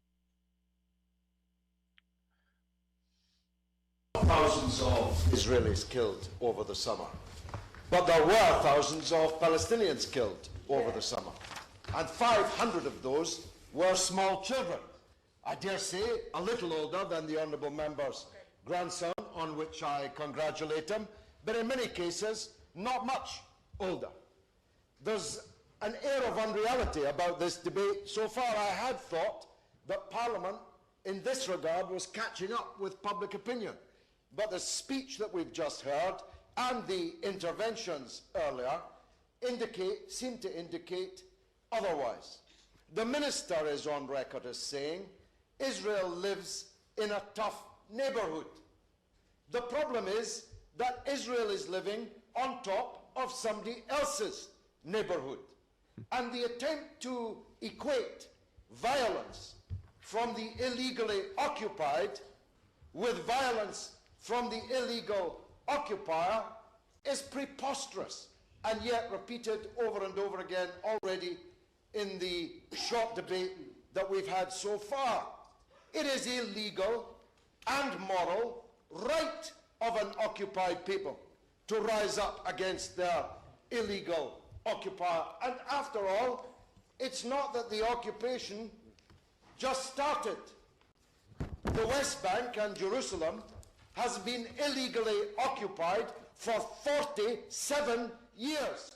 Thousands of Israelis killed over the summer. But there were thousands of Palestinians killed over the summer. And 500 of those were small children. I dare say a little older than the honourable member's grandson, on which I congratulate him, but in many cases, not much older. There's an air of unreality about this debate. So far, I had thought that Parliament, in this regard, was catching up with public opinion. But the speech that we've just heard and the interventions earlier seem to indicate otherwise. The minister is on record as saying Israel lives in a tough neighborhood. The problem is that Israel is living on top of somebody else's neighborhood. And the attempt to equate violence from the illegally occupied with violence from the illegal occupier is preposterous, and yet repeated over and over again already in the short debate that we've had so far. It is illegal and moral right of an occupied people to rise up against their illegal occupier. And after all, it's not that the occupation just started. The West Bank and Jerusalem has been illegally occupied for 47 years.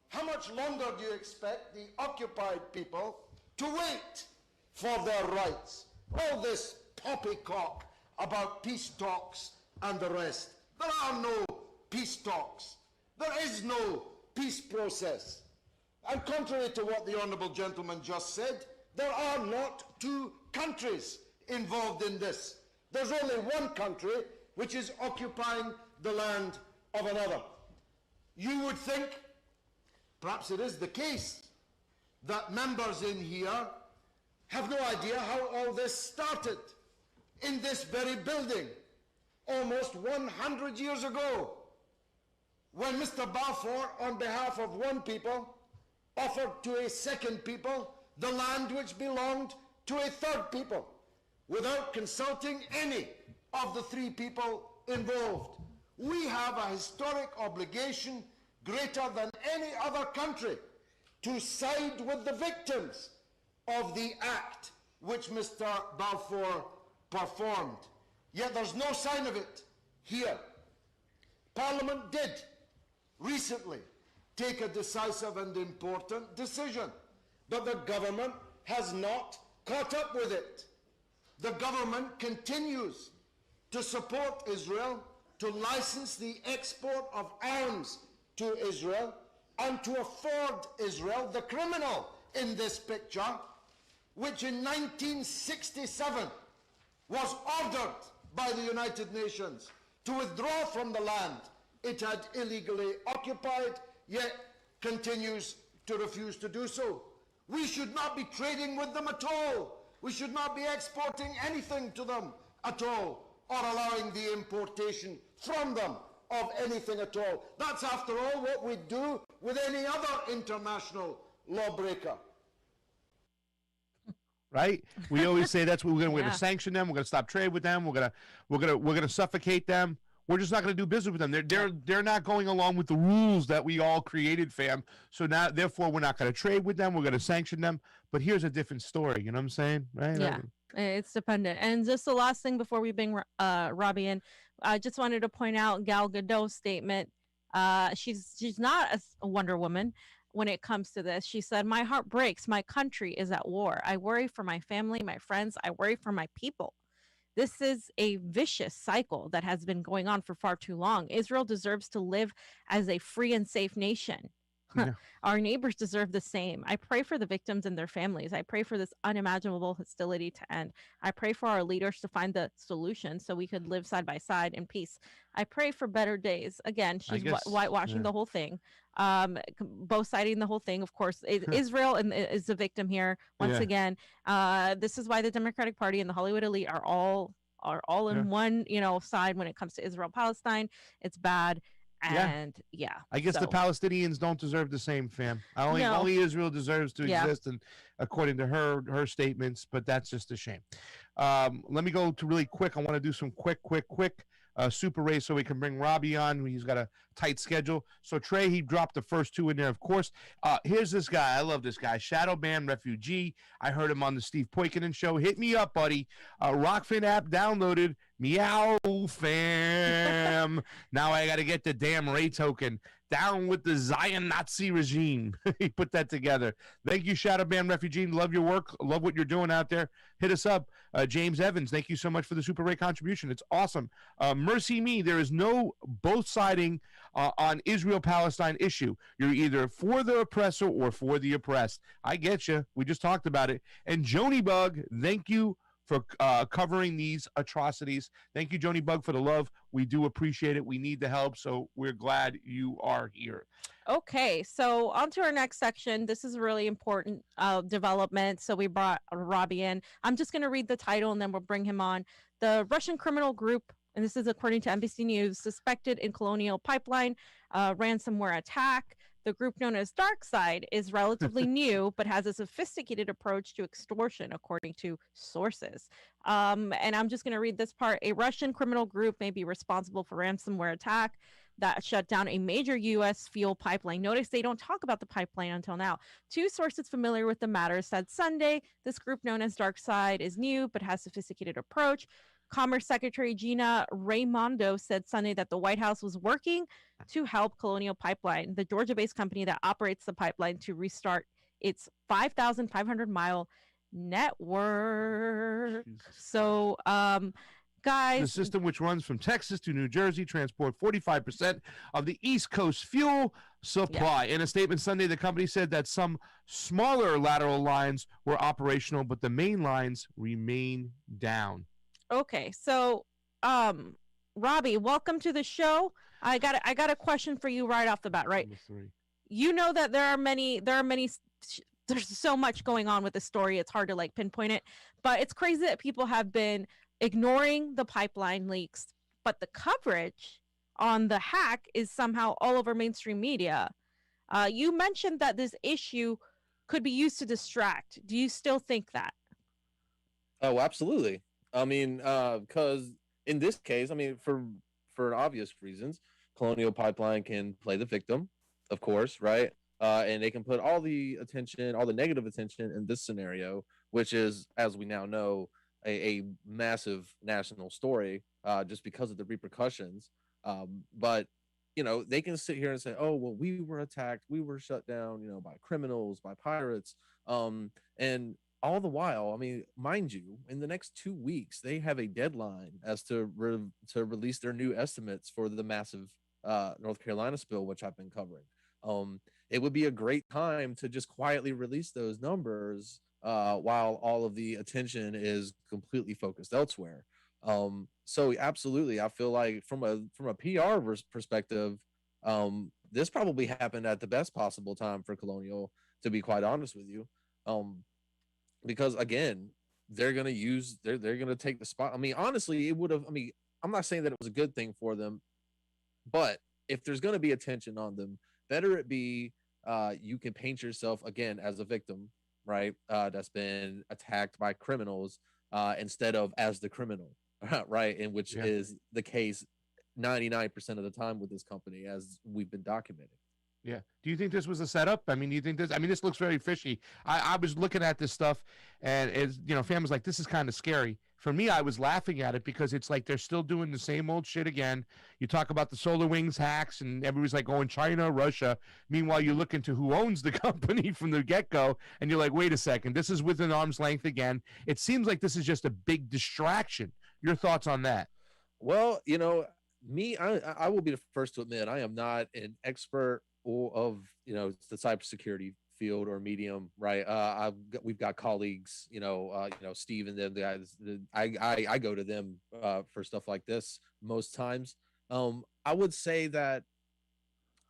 How much longer do you expect the occupied people to wait for their rights? All this poppycock about peace talks and the rest. There are no peace talks. There is no peace process. And contrary to what the honourable gentleman just said, there are not two countries involved in this. There's only one country which is occupying the land of another. You would think perhaps it is the case that members in here have no idea how all this started in this very building almost 100 years ago, when Mr. Balfour, on behalf of one people, offered to a second people the land which belonged to a third people, without consulting any of the three people involved. We have a historic obligation greater than any other country to side with the victims of the act which Mr. Balfour performed. Yet there's no sign of it here. Parliament did recently take a decisive and important decision, but the government has not caught up with it. The government continues to support Israel, to license the export of arms to Israel, and to afford Israel, the criminal in this picture, which in 1967 was ordered by the United Nations to withdraw from the land it had illegally occupied, yet continues to refuse to do so. We should not be trading with them at all. We should not be exporting anything to them at all, or allowing the importation from them of anything at all. That's, after all, what we do with any other international lawbreaker. Right? We always say that's what we're going to sanction them. We're going to stop trade with them. We're going to suffocate them. We're just not going to do business with them. They're not going along with the rules that we all created, fam. So now, therefore, we're not going to trade with them. We're going to sanction them. But here's a different story. You know what I'm saying? Right? Yeah, it's dependent. And just the last thing before we bring Robbie in, I just wanted to point out Gal Gadot's statement. She's not a Wonder Woman when it comes to this. She said, "My heart breaks. My country is at war. I worry for my family, my friends. I worry for my people. This is a vicious cycle that has been going on for far too long. Israel deserves to live as a free and safe nation. Yeah. Our neighbors deserve the same. I pray for the victims and their families. I pray for this unimaginable hostility to end. I pray for our leaders to find the solution so we could live side by side in peace. I pray for better days." Again, she's whitewashing the whole thing, both siding the whole thing. Of course, Israel is the victim here. Once again, this is why the Democratic Party and the Hollywood elite are all in one side when it comes to Israel Palestine. It's bad. And I guess the Palestinians don't deserve the same, fam. Only Israel deserves to exist, and according to her statements, but that's just a shame. Let me go to really quick. I want to do some quick super race so we can bring Robbie on. He's got a tight schedule. So Trey, he dropped the first two in there, of course. Here's this guy. I love this guy. Shadow Band Refugee. I heard him on the Steve Poikonen show. Hit me up, buddy. Rokfin app downloaded. Meow, fam. Now I got to get the damn Ray token. Down with the Zion Nazi regime. He put that together. Thank you, Shadow Band Refugee. Love your work. Love what you're doing out there. Hit us up. James Evans, thank you so much for the Super Ray contribution. It's awesome. Mercy me. There is no both siding on Israel-Palestine issue. You're either for the oppressor or for the oppressed. I get you. We just talked about it. And Joni Bug, thank you for covering these atrocities. Thank you, Joni Bug, for the love. We do appreciate it. We need the help, so we're glad you are here. Okay, so on to our next section. This is a really important development, so we brought Robbie in. I'm just going to read the title, and then we'll bring him on. The Russian criminal group, and this is according to NBC News, suspected in Colonial pipeline ransomware attack. The group known as DarkSide is relatively new, but has a sophisticated approach to extortion, according to sources. And I'm just going to read this part. A Russian criminal group may be responsible for ransomware attack that shut down a major U.S. fuel pipeline. Notice they don't talk about the pipeline until now. Two sources familiar with the matter said Sunday, this group known as DarkSide is new, but has sophisticated approach. Commerce Secretary Gina Raimondo said Sunday that the White House was working to help Colonial Pipeline, the Georgia-based company that operates the pipeline, to restart its 5,500-mile network. So, guys, the system, which runs from Texas to New Jersey, transport 45% of the East Coast fuel supply. In a statement Sunday, the company said that some smaller lateral lines were operational, but the main lines remain down. So, Robbie, welcome to the show. I got a question for you right off the bat, right? you know that there are many there's so much going on with the story. It's hard to like pinpoint it, but it's crazy that people have been ignoring the pipeline leaks, but the coverage on the hack is somehow all over mainstream media. You mentioned that this issue could be used to distract. Do you still think that? Oh, absolutely. I mean, because in this case, I mean, for obvious reasons, Colonial Pipeline can play the victim, of course, right? And they can put all the attention, all the negative attention in this scenario, which is, as we now know, a massive national story, just because of the repercussions. But you know, they can sit here and say, "Oh, well, we were attacked, we were shut down, you know, by criminals, by pirates," and all the while, I mean, mind you, in the next 2 weeks, they have a deadline as to release their new estimates for the massive North Carolina spill, which I've been covering. It would be a great time to just quietly release those numbers while all of the attention is completely focused elsewhere. So absolutely, I feel like from a PR perspective, this probably happened at the best possible time for Colonial, to be quite honest with you. Because again, they're gonna take the spot. I mean, honestly, it would have. I mean, I'm not saying that it was a good thing for them, but if there's gonna be attention on them, better it be you can paint yourself again as a victim, right? That's been attacked by criminals instead of as the criminal, right? And which is the case 99% of the time with this company, as we've been documenting. Yeah. Do you think this was a setup? I mean, do you think this? I mean, this looks very fishy. I was looking at this stuff, and it's, you know, fam was like, this is kind of scary. For me, I was laughing at it because it's like they're still doing the same old shit again. You talk about the Solar Wings hacks, and everybody's like going China, Russia. Meanwhile, you look into who owns the company from the get-go, and you're like, wait a second, this is within arm's length again. It seems like this is just a big distraction. Your thoughts on that? Well, you know, I will be the first to admit I am not an expert of, you know, the cybersecurity field or medium, right? We've got colleagues, you know, Steve and them, the guys. I go to them for stuff like this most times. I would say that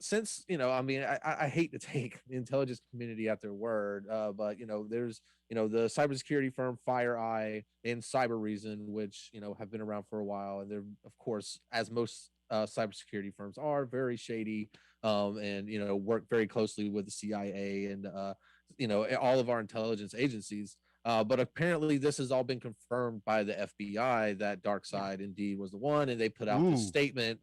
since, you know, I mean, I hate to take the intelligence community at their word, but you know, there's, you know, the cybersecurity firm FireEye and Cybereason, which, you know, have been around for a while, and they're, of course, as most cybersecurity firms are, very shady, and, you know, work very closely with the CIA and you know, all of our intelligence agencies. But apparently this has all been confirmed by the FBI that DarkSide indeed was the one, and they put out this statement.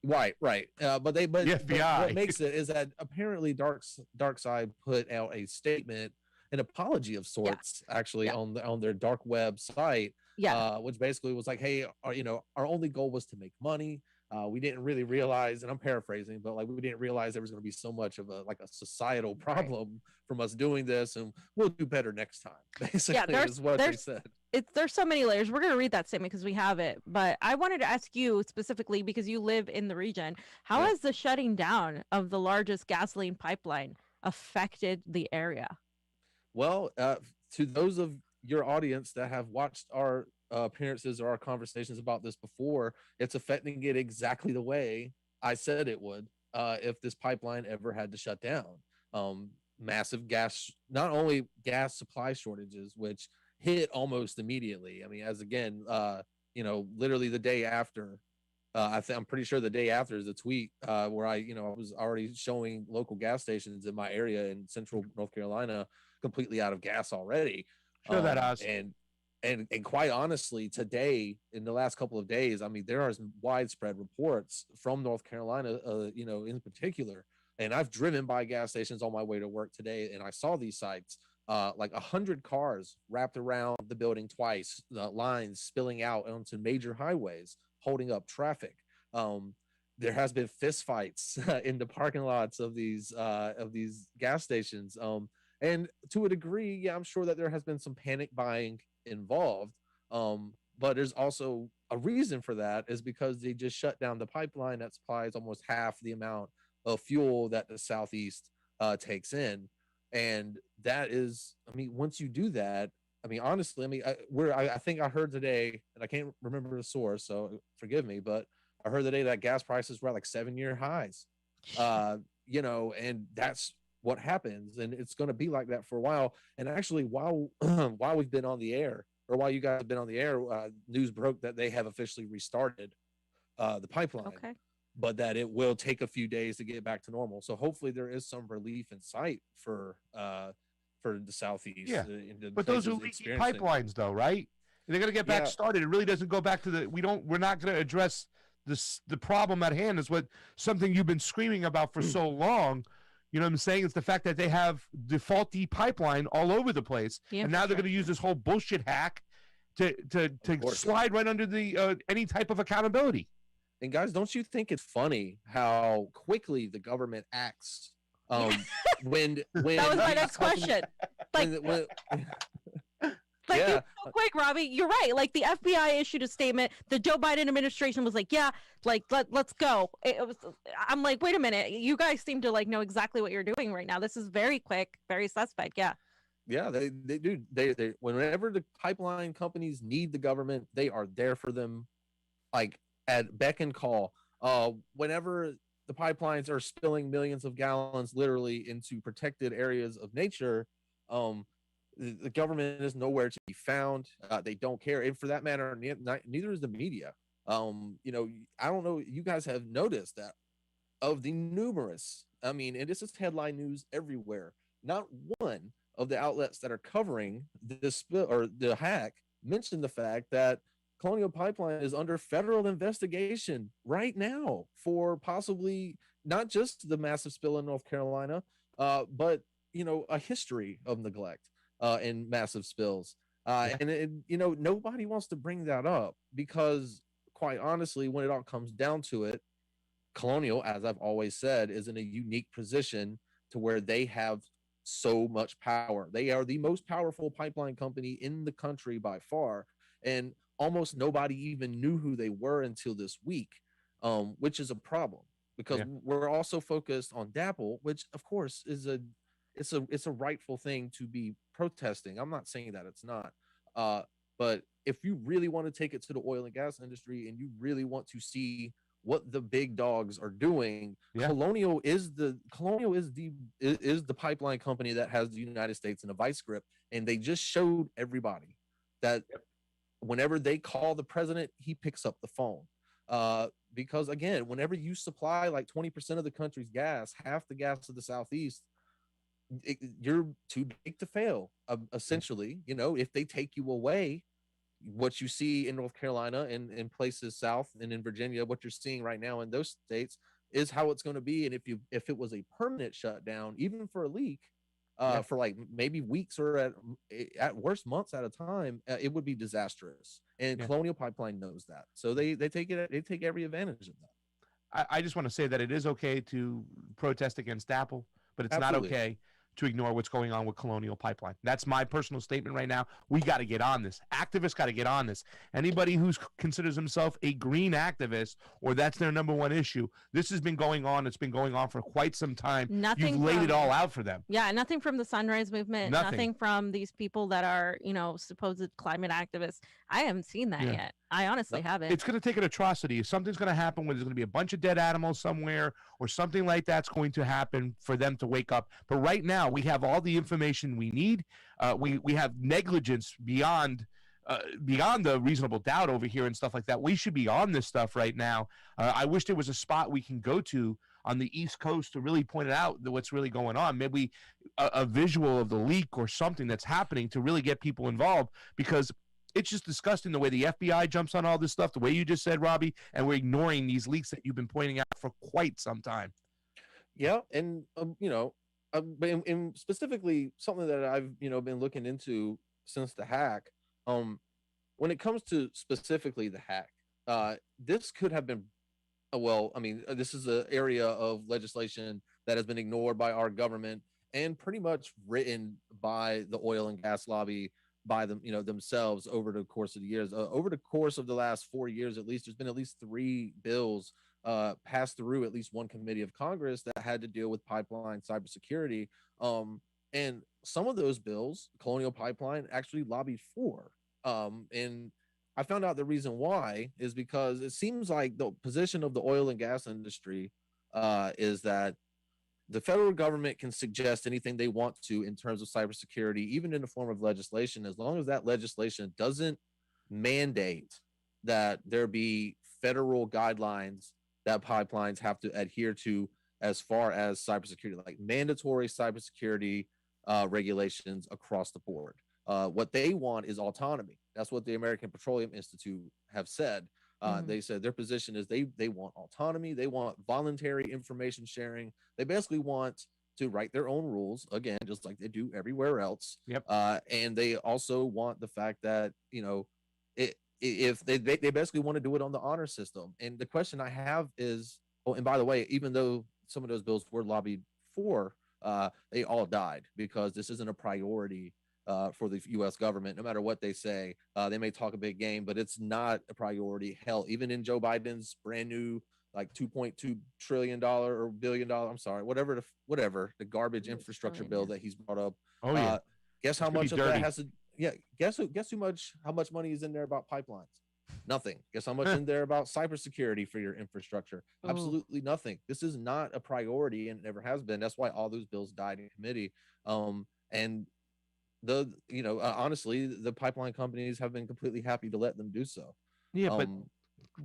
Right. But the FBI. What makes it is that apparently DarkSide put out a statement, an apology of sorts, actually on their dark web site, which basically was like, hey, you know, our only goal was to make money. We didn't really realize, and I'm paraphrasing, but like, we didn't realize there was going to be so much of a societal problem from us doing this, and we'll do better next time. Basically, is what they said. There's so many layers. We're going to read that statement because we have it, but I wanted to ask you specifically, because you live in the region, how has the shutting down of the largest gasoline pipeline affected the area? Well, to those of your audience that have watched our appearances or our conversations about this before, it's affecting it exactly the way I said it would if this pipeline ever had to shut down. Massive gas, not only gas supply shortages, which hit almost immediately. I mean, as again, you know, literally the day after, I'm pretty sure the day after is a tweet where I was already showing local gas stations in my area in central North Carolina completely out of gas already. Show that us. And quite honestly, today, in the last couple of days, I mean, there are some widespread reports from North Carolina, you know, in particular. And I've driven by gas stations on my way to work today, and I saw these sites, like 100 cars wrapped around the building twice, lines spilling out onto major highways, holding up traffic. There has been fistfights in the parking lots of these gas stations. And to a degree, yeah, I'm sure that there has been some panic buying involved, but there's also a reason for that, is because they just shut down the pipeline that supplies almost half the amount of fuel that the Southeast takes in. And that is, I mean, once you do that, I mean, honestly, I mean, I think I heard today, and I can't remember the source, so forgive me, but I heard today that gas prices were at like 7-year highs. and that's what happens, and it's going to be like that for a while. And actually, while we've been on the air, or while you guys have been on the air, news broke that they have officially restarted the pipeline. Okay. But that it will take a few days to get back to normal. So hopefully there is some relief in sight for the Southeast. Yeah, but those are leaky pipelines, though, right? They're going to get back started. It really doesn't go back to we're not going to address the problem at hand. Is what something you've been screaming about for so long. You know what I'm saying? It's the fact that they have the faulty pipeline all over the place, and now they're going to use this whole bullshit hack to slide right under the any type of accountability. And guys, don't you think it's funny how quickly the government acts when that was my next question. It's so quick, Robbie. You're right. Like the FBI issued a statement. The Joe Biden administration was like, "Yeah, like let's go." I'm like, wait a minute. You guys seem to know exactly what you're doing right now. This is very quick, very suspect. Yeah. Yeah, they do. They whenever the pipeline companies need the government, they are there for them, like at beck and call. Whenever the pipelines are spilling millions of gallons literally into protected areas of nature, the government is nowhere to be found. They don't care, and for that matter, neither is the media. I don't know. You guys have noticed that of the numerous. I mean, and this is headline news everywhere. Not one of the outlets that are covering this spill or the hack mentioned the fact that Colonial Pipeline is under federal investigation right now for possibly not just the massive spill in North Carolina, but a history of neglect and massive spills. And nobody wants to bring that up because, quite honestly, when it all comes down to it, Colonial, as I've always said, is in a unique position to where they have so much power. They are the most powerful pipeline company in the country by far, and almost nobody even knew who they were until this week, which is a problem because we're also focused on DAPL, which of course is it's a rightful thing to be protesting. I'm not saying that it's not, but if you really want to take it to the oil and gas industry and you really want to see what the big dogs are doing, Colonial is the pipeline company that has the United States in a vice grip, and they just showed everybody that whenever they call the president, he picks up the phone. Because again, whenever you supply like 20% of the country's gas, half the gas of the Southeast, you're too big to fail. Essentially, if they take you away, what you see in North Carolina and in places south and in Virginia, what you're seeing right now in those states is how it's going to be. And if it was a permanent shutdown, even for a leak, for like maybe weeks or at worst months at a time, it would be disastrous. And Colonial Pipeline knows that, so they take every advantage of that. I just want to say that it is okay to protest against DAPL, but it's not okay to ignore what's going on with Colonial Pipeline. That's my personal statement right now. We got to get on this. Activists got to get on this. Anybody who considers himself a green activist, or that's their number one issue, this has been going on. It's been going on for quite some time. You've laid it all out for them. Yeah, nothing from the Sunrise Movement, nothing from these people that are, supposed climate activists. I haven't seen that yet. I honestly haven't. It's going to take an atrocity. Something's going to happen where there's going to be a bunch of dead animals somewhere or something like that's going to happen for them to wake up. But right now, we have all the information we need. We have negligence beyond the reasonable doubt over here and stuff like that. We should be on this stuff right now. I wish there was a spot we can go to on the East Coast to really point it out what's really going on. Maybe a visual of the leak or something that's happening to really get people involved, because it's just disgusting the way the FBI jumps on all this stuff, the way you just said, Robbie, and we're ignoring these leaks that you've been pointing out for quite some time. Yeah, and and specifically something that I've been looking into since the hack. When it comes to specifically the hack, this could have been, this is an area of legislation that has been ignored by our government and pretty much written by the oil and gas lobby by them, themselves over the course of the years. Over the course of the last 4 years, at least, there's been at least 3 bills passed through at least one committee of Congress that had to deal with pipeline cybersecurity. And some of those bills, Colonial Pipeline actually lobbied for. And I found out the reason why is because it seems like the position of the oil and gas industry is that the federal government can suggest anything they want to in terms of cybersecurity, even in the form of legislation, as long as that legislation doesn't mandate that there be federal guidelines that pipelines have to adhere to as far as cybersecurity, like mandatory cybersecurity regulations across the board. What they want is autonomy. That's what the American Petroleum Institute have said. They said their position is they want autonomy. They want voluntary information sharing. They basically want to write their own rules, again, just like they do everywhere else. Yep. And they also want the fact that, if they basically want to do it on the honor system. And the question I have is, and by the way, even though some of those bills were lobbied for, they all died because this isn't a priority for the U.S. government. No matter what they say, they may talk a big game, but it's not a priority. Hell, even in Joe Biden's brand new like $2.2 trillion or billion dollar, I'm sorry, whatever the garbage infrastructure bill that he's brought up. Oh yeah. Guess how much of that has to? Yeah. Guess how much money is in there about pipelines? Nothing. Guess how much in there about cybersecurity for your infrastructure? Absolutely nothing. This is not a priority, and it never has been. That's why all those bills died in committee. And honestly, the pipeline companies have been completely happy to let them do so. Yeah, but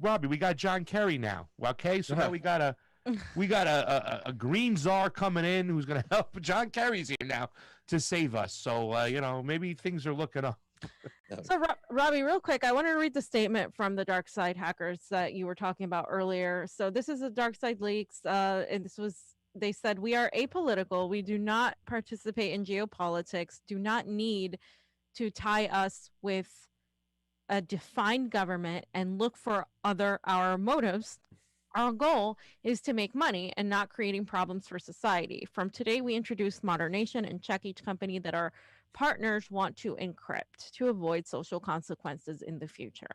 Robbie, we got John Kerry now. Okay, so now we got a green czar coming in who's going to help. John Kerry's here now to save us. So maybe things are looking up. So Robbie, real quick, I wanted to read the statement from the DarkSide hackers that you were talking about earlier. So this is the DarkSide leaks, and they said, we are apolitical. We do not participate in geopolitics, do not need to tie us with a defined government and look for our motives. Our goal is to make money and not creating problems for society. From today, we introduce modernation and check each company that our partners want to encrypt to avoid social consequences in the future.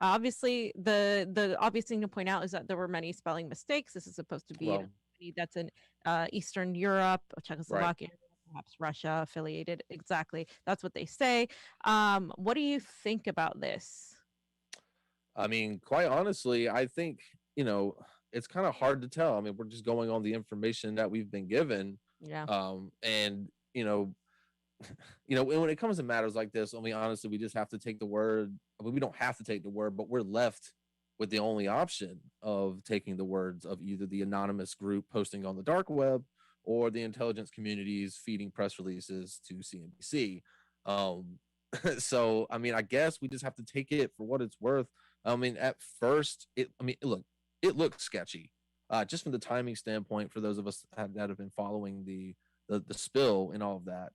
Obviously, the obvious thing to point out is that there were many spelling mistakes. This is supposed to be a company that's in Eastern Europe, Czechoslovakia, perhaps Russia affiliated. Exactly. That's what they say. What do you think about this? I mean, quite honestly, I think, it's kind of hard to tell. I mean, we're just going on the information that we've been given. Yeah. And, when it comes to matters like this, I mean, honestly, we just have to take the word. I mean, we don't have to take the word, but we're left with the only option of taking the words of either the anonymous group posting on the dark web or the intelligence communities feeding press releases to CNBC. So, I mean, I guess we just have to take it for what it's worth. I mean, at first, it looks sketchy, just from the timing standpoint. For those of us that have been following the spill and all of that,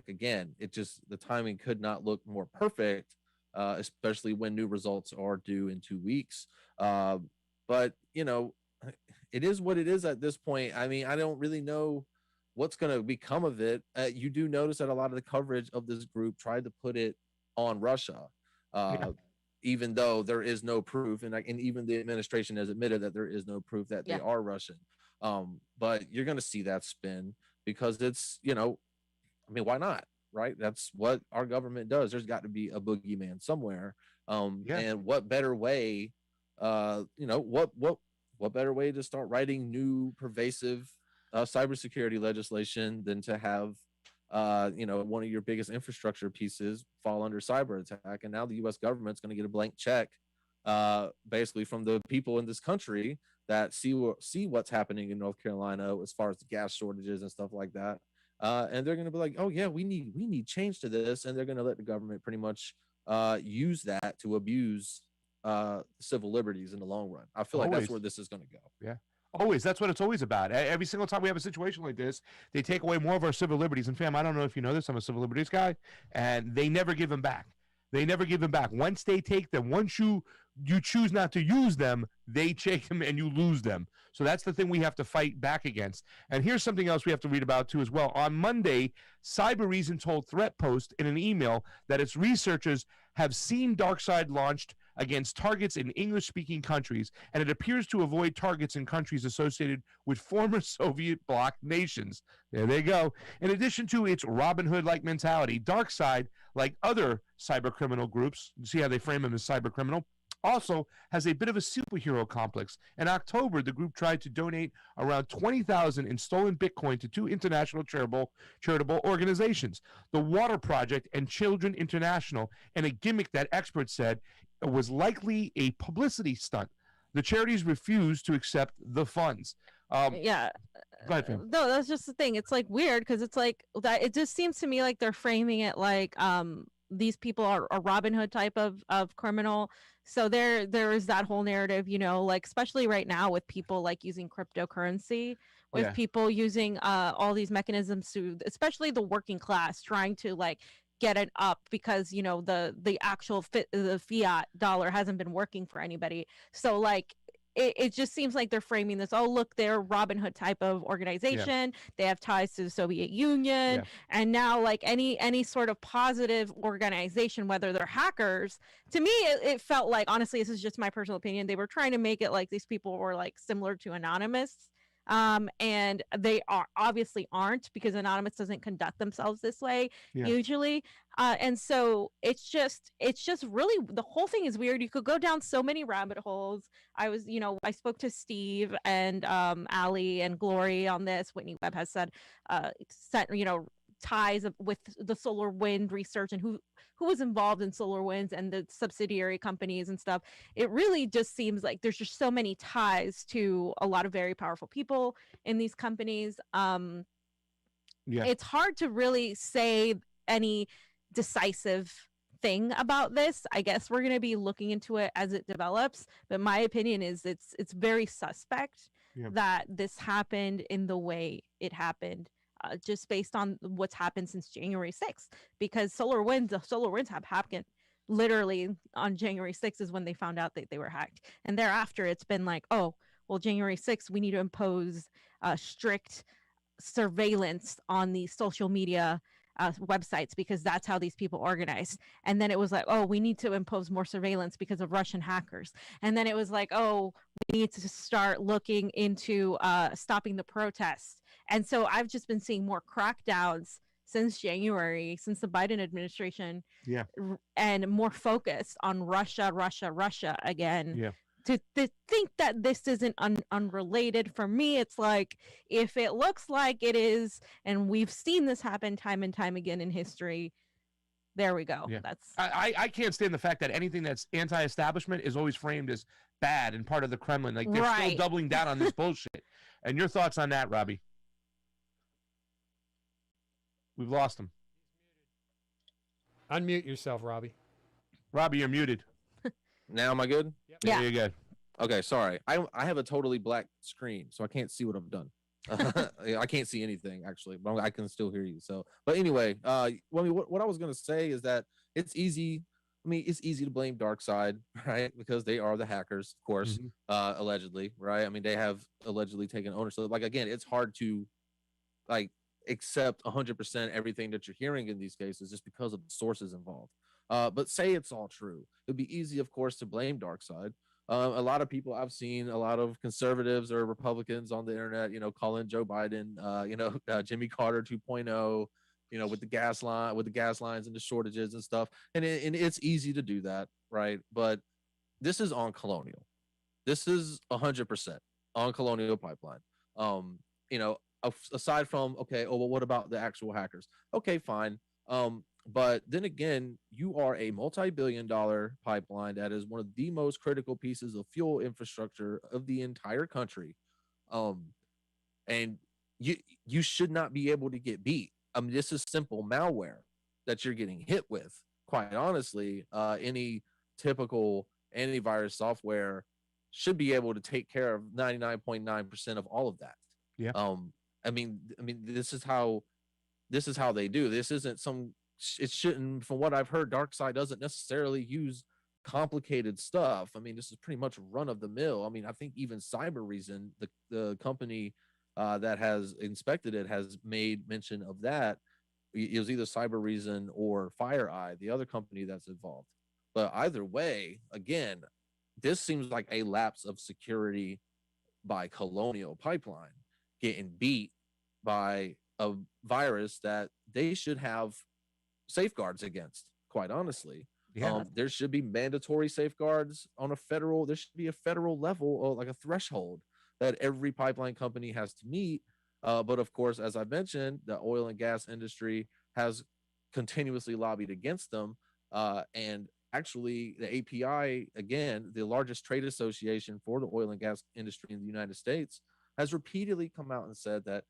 again, the timing could not look more perfect, especially when new results are due in 2 weeks. But it is what it is at this point. I mean, I don't really know what's going to become of it. You do notice that a lot of the coverage of this group tried to put it on Russia, even though there is no proof, and even the administration has admitted that there is no proof that they are Russian. But you're going to see that spin because it's, I mean, why not? Right? That's what our government does. There's got to be a boogeyman somewhere. And what better way, what better way to start writing new pervasive cybersecurity legislation than to have, one of your biggest infrastructure pieces fall under cyber attack. And now the U.S. government's going to get a blank check, basically from the people in this country that see what's happening in North Carolina as far as the gas shortages and stuff like that. And they're going to be like, oh yeah, we need change to this. And they're going to let the government pretty much use that to abuse civil liberties in the long run. I feel like that's where this is going to go. Yeah. Always. That's what it's always about. Every single time we have a situation like this, they take away more of our civil liberties. And fam, I don't know if you know this, I'm a civil liberties guy, and they never give them back. They never give them back. Once they take them, once you choose not to use them, they take them and you lose them. So that's the thing we have to fight back against. And here's something else we have to read about too as well. On Monday, Cybereason told Threat Post in an email that its researchers have seen DarkSide launched against targets in English-speaking countries, and it appears to avoid targets in countries associated with former Soviet bloc nations. There they go. In addition to its Robin Hood-like mentality, DarkSide, like other cybercriminal groups, you see how they frame them as cybercriminal, also has a bit of a superhero complex. In October, the group tried to donate around 20,000 in stolen Bitcoin to two international charitable organizations, the Water Project and Children International, in a gimmick that experts said was likely a publicity stunt. The charities refused to accept the funds. Yeah. Go ahead, fam. No, that's just the thing. It's like weird because it's like that. It just seems to me like they're framing it like these people are a Robin Hood type of criminal. So there is that whole narrative, you know, like especially right now with people like using cryptocurrency, with people using all these mechanisms to, especially the working class, trying to like get it up because you know the actual the fiat dollar hasn't been working for anybody. So like it just seems like they're framing this, oh look, they're Robin Hood type of organization, they have ties to the Soviet Union, and now like any sort of positive organization, whether they're hackers, to me it felt like, honestly, this is just my personal opinion, they were trying to make it like these people were like similar to Anonymous. And they are obviously aren't, because Anonymous doesn't conduct themselves this way usually. And so it's just really, the whole thing is weird. You could go down so many rabbit holes. I spoke to Steve and Ali and Glory on this. Whitney Webb has said ties with the solar wind research and who was involved in solar winds and the subsidiary companies and stuff. It really just seems like there's just so many ties to a lot of very powerful people in these companies. It's hard to really say any decisive thing about this. I guess we're going to be looking into it as it develops, but my opinion is it's very suspect that this happened in the way it happened. Just based on what's happened since January 6th, because the solar winds have happened literally on January 6th is when they found out that they were hacked. And thereafter, it's been like, oh, well, January 6th, we need to impose strict surveillance on these social media websites because that's how these people organize. And then it was like, oh, we need to impose more surveillance because of Russian hackers. And then it was like, oh, we need to start looking into stopping the protests. And so I've just been seeing more crackdowns since January, since the Biden administration, and more focused on Russia again. To think that this isn't unrelated, for me, it's like, if it looks like it is, and we've seen this happen time and time again in history, there we go. That's I can't stand the fact that anything that's anti-establishment is always framed as bad and part of the Kremlin. Like they're still doubling down on this bullshit. And your thoughts on that, Robbie? We've lost him. Unmute yourself, Robbie. Robbie, you're muted. Now am I good? Yep. Yeah, you're good. Okay, sorry. I have a totally black screen, so I can't see what I've done. I can't see anything actually, but I can still hear you. So, but anyway, what I was gonna say is that it's easy. I mean, it's easy to blame DarkSide, right? Because they are the hackers, of course, allegedly, right? I mean, they have allegedly taken ownership. Like again, it's hard to like accept 100% everything that you're hearing in these cases just because of the sources involved. But say it's all true. It'd be easy, of course, to blame DarkSide. A lot of people I've seen, a lot of conservatives or Republicans on the internet, calling Joe Biden, Jimmy Carter 2.0, with the gas lines and the shortages and stuff. And it's easy to do that, right? But this is on Colonial. This is 100% on Colonial Pipeline. Aside from, okay, oh, well, what about the actual hackers? Okay, fine. But then again, you are a multi-billion-dollar pipeline that is one of the most critical pieces of fuel infrastructure of the entire country. And you should not be able to get beat. I mean, this is simple malware that you're getting hit with. Quite honestly, any typical antivirus software should be able to take care of 99.9% of all of that. Yeah. I mean, this is how they do. This isn't it shouldn't, from what I've heard, DarkSide doesn't necessarily use complicated stuff. I mean, this is pretty much run of the mill. I mean, I think even CyberReason, the company that has inspected it, has made mention of that. It was either CyberReason or FireEye, the other company that's involved. But either way, again, this seems like a lapse of security by Colonial Pipeline, getting beat by a virus that they should have safeguards against, quite honestly. Yeah. There should be mandatory safeguards on a federal. There should be a federal level, or like a threshold that every pipeline company has to meet. But of course, as I mentioned, the oil and gas industry has continuously lobbied against them. And actually, the API, again, the largest trade association for the oil and gas industry in the United States, has repeatedly come out and said that,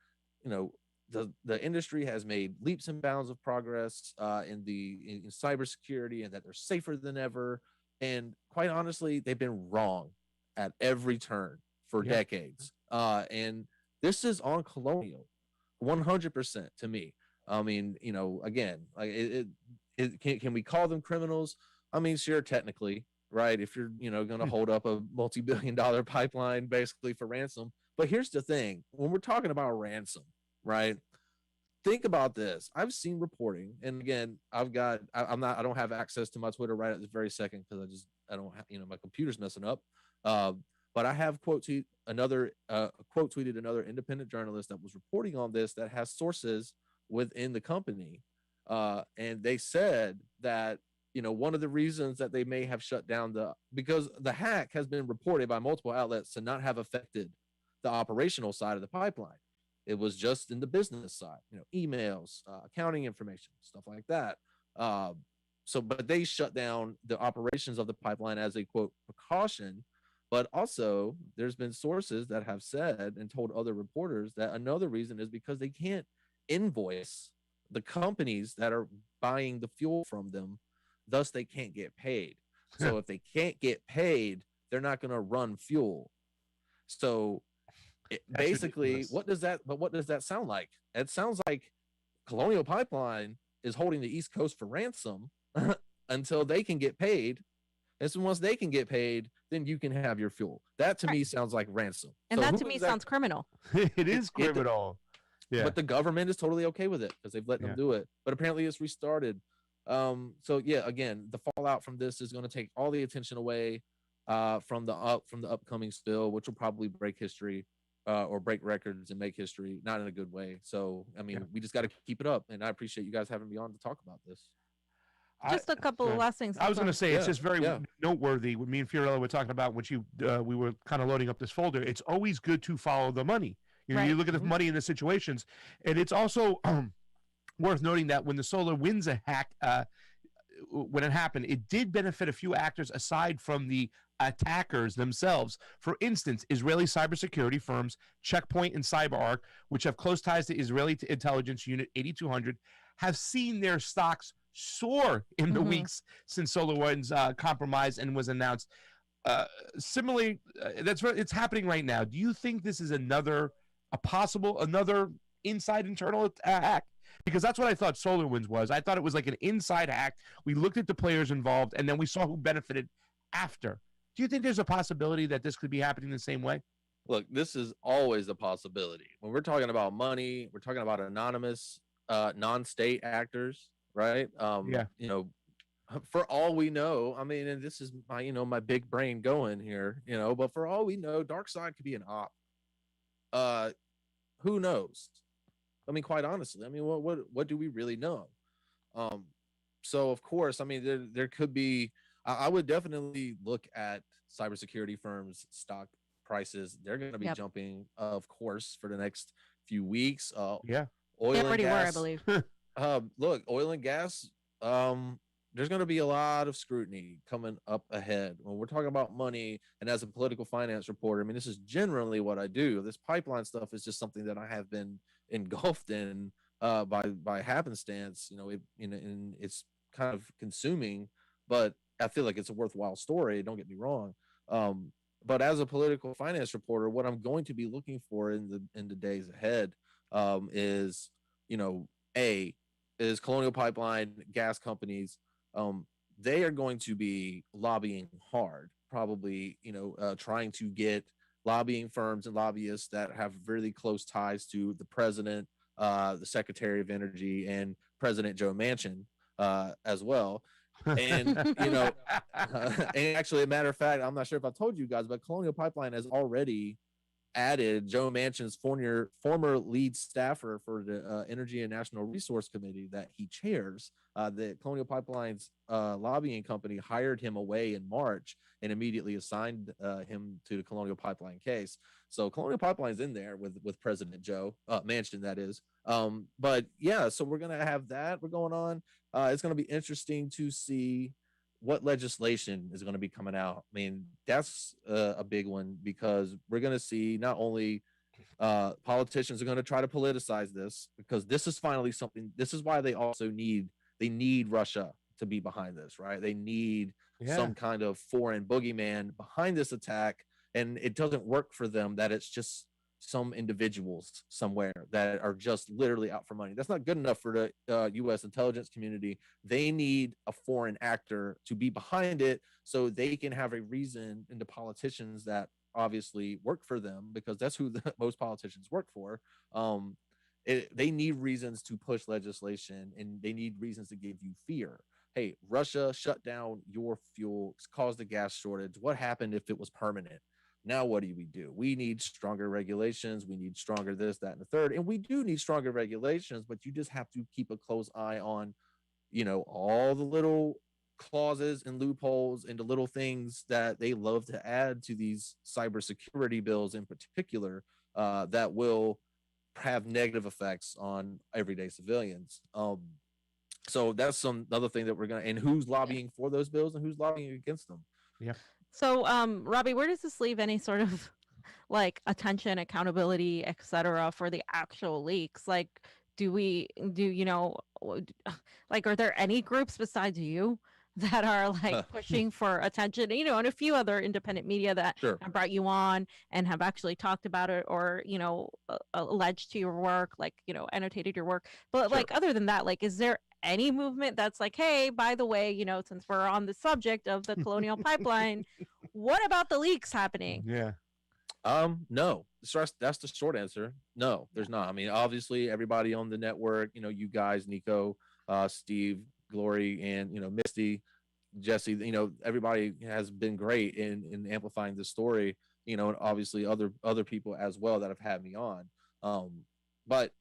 the industry has made leaps and bounds of progress in cybersecurity, and that they're safer than ever. And quite honestly, they've been wrong at every turn for decades. And this is on Colonial, 100% to me. I mean, again, like can we call them criminals? I mean, sure, technically, right? If you're, going to hold up a multi-billion-dollar pipeline basically for ransom. But here's the thing: when we're talking about ransom, right? Think about this. I've seen reporting, and again, I don't have access to my Twitter right at this very second because I don't have, my computer's messing up. But I have quote tweeted another independent journalist that was reporting on this, that has sources within the company, and they said that one of the reasons that they may have shut down because the hack has been reported by multiple outlets to not have affected the operational side of the pipeline. It was just in the business side, emails, accounting information, stuff like that. But they shut down the operations of the pipeline as a quote precaution. But also, there's been sources that have said and told other reporters that another reason is because they can't invoice the companies that are buying the fuel from them. Thus, they can't get paid. So if they can't get paid, they're not going to run fuel. So basically, what does that sound like? It sounds like Colonial Pipeline is holding the East Coast for ransom until they can get paid. And so once they can get paid, then you can have your fuel. That to me sounds like ransom. And that to me sounds criminal. It is criminal. Yeah. But the government is totally okay with it because they've let them do it. But apparently it's restarted. So yeah, again, the fallout from this is going to take all the attention away from the upcoming spill, which will probably break history or break records and make history, not in a good way. So I mean, we just got to keep it up. And I appreciate you guys having me on to talk about this. Just a couple of last things. I was going to say, it's just very noteworthy. When me and Fiorella were talking about when we were kind of loading up this folder, it's always good to follow the money. You look at the money in the situations, and it's also worth noting that when the SolarWinds hack, when it happened, it did benefit a few actors aside from the attackers themselves. For instance, Israeli cybersecurity firms Checkpoint and CyberArk, which have close ties to Israeli intelligence unit 8200, have seen their stocks soar in the weeks since SolarWinds compromised and was announced. Similarly, it's happening right now. Do you think this is another inside internal hack? Because that's what I thought SolarWinds was. I thought it was like an inside hack. We looked at the players involved, and then we saw who benefited after. Do you think there's a possibility that this could be happening the same way? Look, this is always a possibility. When we're talking about money, we're talking about anonymous, non-state actors, right? For all we know, I mean, and this is my big brain going here, but for all we know, DarkSide could be an op. Who knows? I mean, quite honestly, I mean, what do we really know? So of course, I mean, there could be. I would definitely look at cybersecurity firms' stock prices. They're going to be jumping, of course, for the next few weeks. Oil they already and gas, were, I believe. Look, oil and gas. There's going to be a lot of scrutiny coming up ahead when we're talking about money. And as a political finance reporter, I mean, this is generally what I do. This pipeline stuff is just something that I have been engulfed in by happenstance. And it's kind of consuming, but I feel like it's a worthwhile story. Don't get me wrong. But as a political finance reporter, what I'm going to be looking for in the days ahead is Colonial Pipeline, gas companies. They are going to be lobbying hard, probably, trying to get lobbying firms and lobbyists that have really close ties to the president, the Secretary of Energy, and President Joe Manchin as well. And, and actually, a matter of fact, I'm not sure if I told you guys, but Colonial Pipeline has already added Joe Manchin's former lead staffer for the Energy and National Resource Committee that he chairs. The Colonial Pipeline's lobbying company hired him away in March and immediately assigned him to the Colonial Pipeline case. So Colonial Pipeline's in there with President Joe Manchin, that is. But yeah, so we're gonna have that. We're going on. It's gonna be interesting to see what legislation is going to be coming out. I mean, that's a big one, because we're going to see not only politicians are going to try to politicize this, because this is finally something. This is why they also need Russia to be behind this, right? They need some kind of foreign boogeyman behind this attack, and it doesn't work for them that it's just some individuals somewhere that are just literally out for money. That's not good enough for the U.S. intelligence community. They need a foreign actor to be behind it so they can have a reason, and the politicians that obviously work for them, because that's who most politicians work for. They need reasons to push legislation, and they need reasons to give you fear. Hey, Russia shut down your fuel, caused a gas shortage. What happened if it was permanent? Now, what do? We need stronger regulations. We need stronger this, that, and the third. And we do need stronger regulations, but you just have to keep a close eye on, all the little clauses and loopholes and the little things that they love to add to these cybersecurity bills in particular, that will have negative effects on everyday civilians. So that's another thing that we're going to, and who's lobbying for those bills and who's lobbying against them. Yeah. So, Robbie, where does this leave any sort of like attention, accountability, etc. for the actual leaks? Like, like, are there any groups besides you that are like pushing for attention, and a few other independent media that have brought you on and have actually talked about it, or, alleged to your work, like, annotated your work. But like, other than that, like, is there any movement that's like, hey, by the way, since we're on the subject of the Colonial Pipeline, what about the leaks happening? Yeah. No, that's the short answer. No, there's not. I mean, obviously everybody on the network, you guys, Niko, Steve, Glory, and, Misty, Jesse, everybody has been great in amplifying the story, and obviously other people as well that have had me on. But,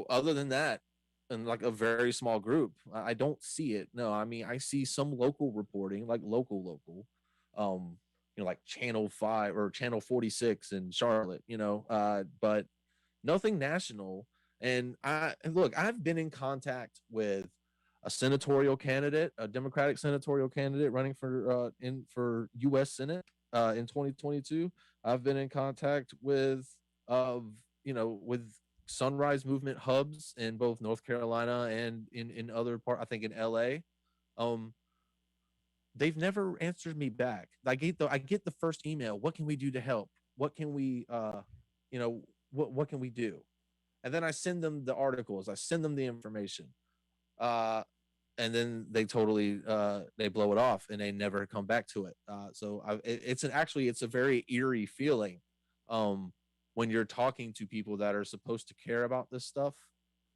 other than that, and like a very small group, I don't see it. No, I mean, I see some local reporting, like local, like Channel 5 or Channel 46 in Charlotte, but nothing national. And I've been in contact with a senatorial candidate, a Democratic senatorial candidate running for U.S. Senate in 2022. I've been in contact with with Sunrise Movement hubs in both North Carolina and in other part, I think in LA. They've never answered me back. I get the first email. What can we do to help? What can we what can we do? And then I send them the articles. I send them the information. And then they totally they blow it off and they never come back to it. It's a very eerie feeling when you're talking to people that are supposed to care about this stuff,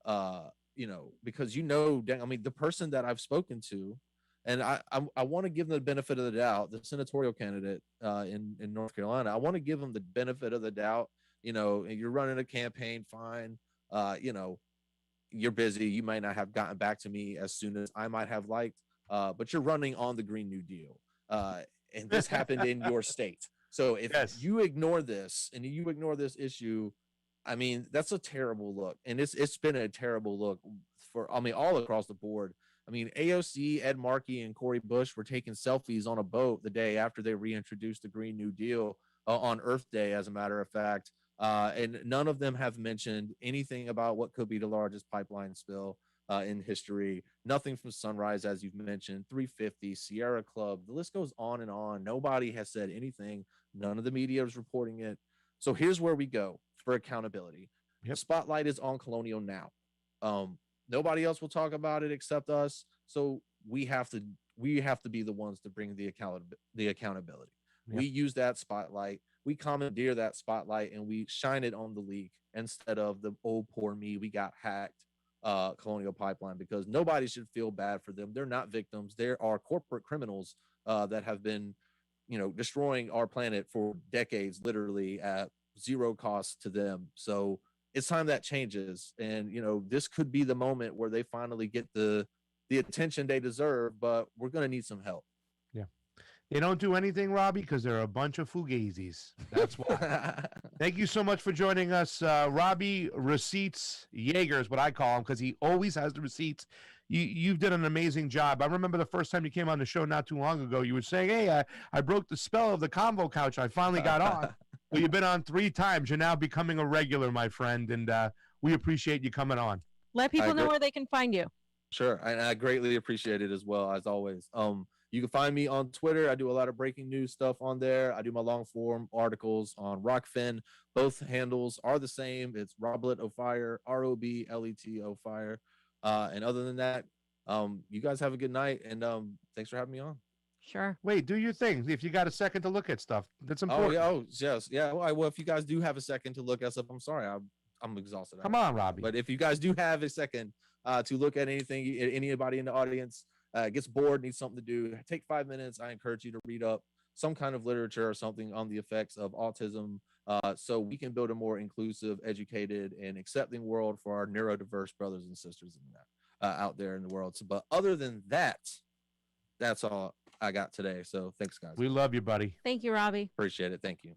because the person that I've spoken to, and I want to give them the benefit of the doubt, the senatorial candidate in North Carolina, I want to give them the benefit of the doubt. You're running a campaign, fine. You're busy. You might not have gotten back to me as soon as I might have liked, but you're running on the Green New Deal. And this happened in your state. So if you ignore this and you ignore this issue, I mean, that's a terrible look. And it's been a terrible look for, all across the board. I mean, AOC, Ed Markey, and Cori Bush were taking selfies on a boat the day after they reintroduced the Green New Deal on Earth Day, as a matter of fact. And none of them have mentioned anything about what could be the largest pipeline spill in history. Nothing from Sunrise, as you've mentioned, 350, Sierra Club. The list goes on and on. Nobody has said anything. None of the media is reporting it. So here's where we go for accountability. Yep. The spotlight is on Colonial now. Nobody else will talk about it except us. So we have to be the ones to bring the accountability. Yep. We use that spotlight. We commandeer that spotlight and we shine it on the leak instead of the, oh, poor me, we got hacked Colonial Pipeline, because nobody should feel bad for them. They're not victims. There are corporate criminals that have been, destroying our planet for decades, literally at zero cost to them. So it's time that changes. And, this could be the moment where they finally get the attention they deserve, but we're going to need some help. Yeah. They don't do anything, Robbie, because they're a bunch of fugazis. That's why. Thank you so much for joining us. Robbie Receipts Jaeger is what I call him, because he always has the receipts. You've done an amazing job. I remember the first time you came on the show not too long ago, you were saying, hey, I broke the spell of the Convo Couch. I finally got on. Well, you've been on 3 times. You're now becoming a regular, my friend, and we appreciate you coming on. Let people know where they can find you. Sure, and I greatly appreciate it as well, as always. You can find me on Twitter. I do a lot of breaking news stuff on there. I do my long form articles on Rokfin. Both handles are the same. It's Roblet O'Fire, ROBLET O'Fire. And other than that, you guys have a good night, and thanks for having me on. Sure. Wait, do your thing. If you got a second to look at stuff, that's important. Yes. Yeah. Well, if you guys do have a second to look at stuff, I'm sorry. I'm exhausted. Come on, Robbie. But if you guys do have a second to look at anything, anybody in the audience gets bored, needs something to do, take 5 minutes. I encourage you to read up some kind of literature or something on the effects of autism, so we can build a more inclusive, educated, and accepting world for our neurodiverse brothers and sisters out there in the world. So, but other than that, that's all I got today. So thanks, guys. We love you, buddy. Thank you, Robbie. Appreciate it. Thank you.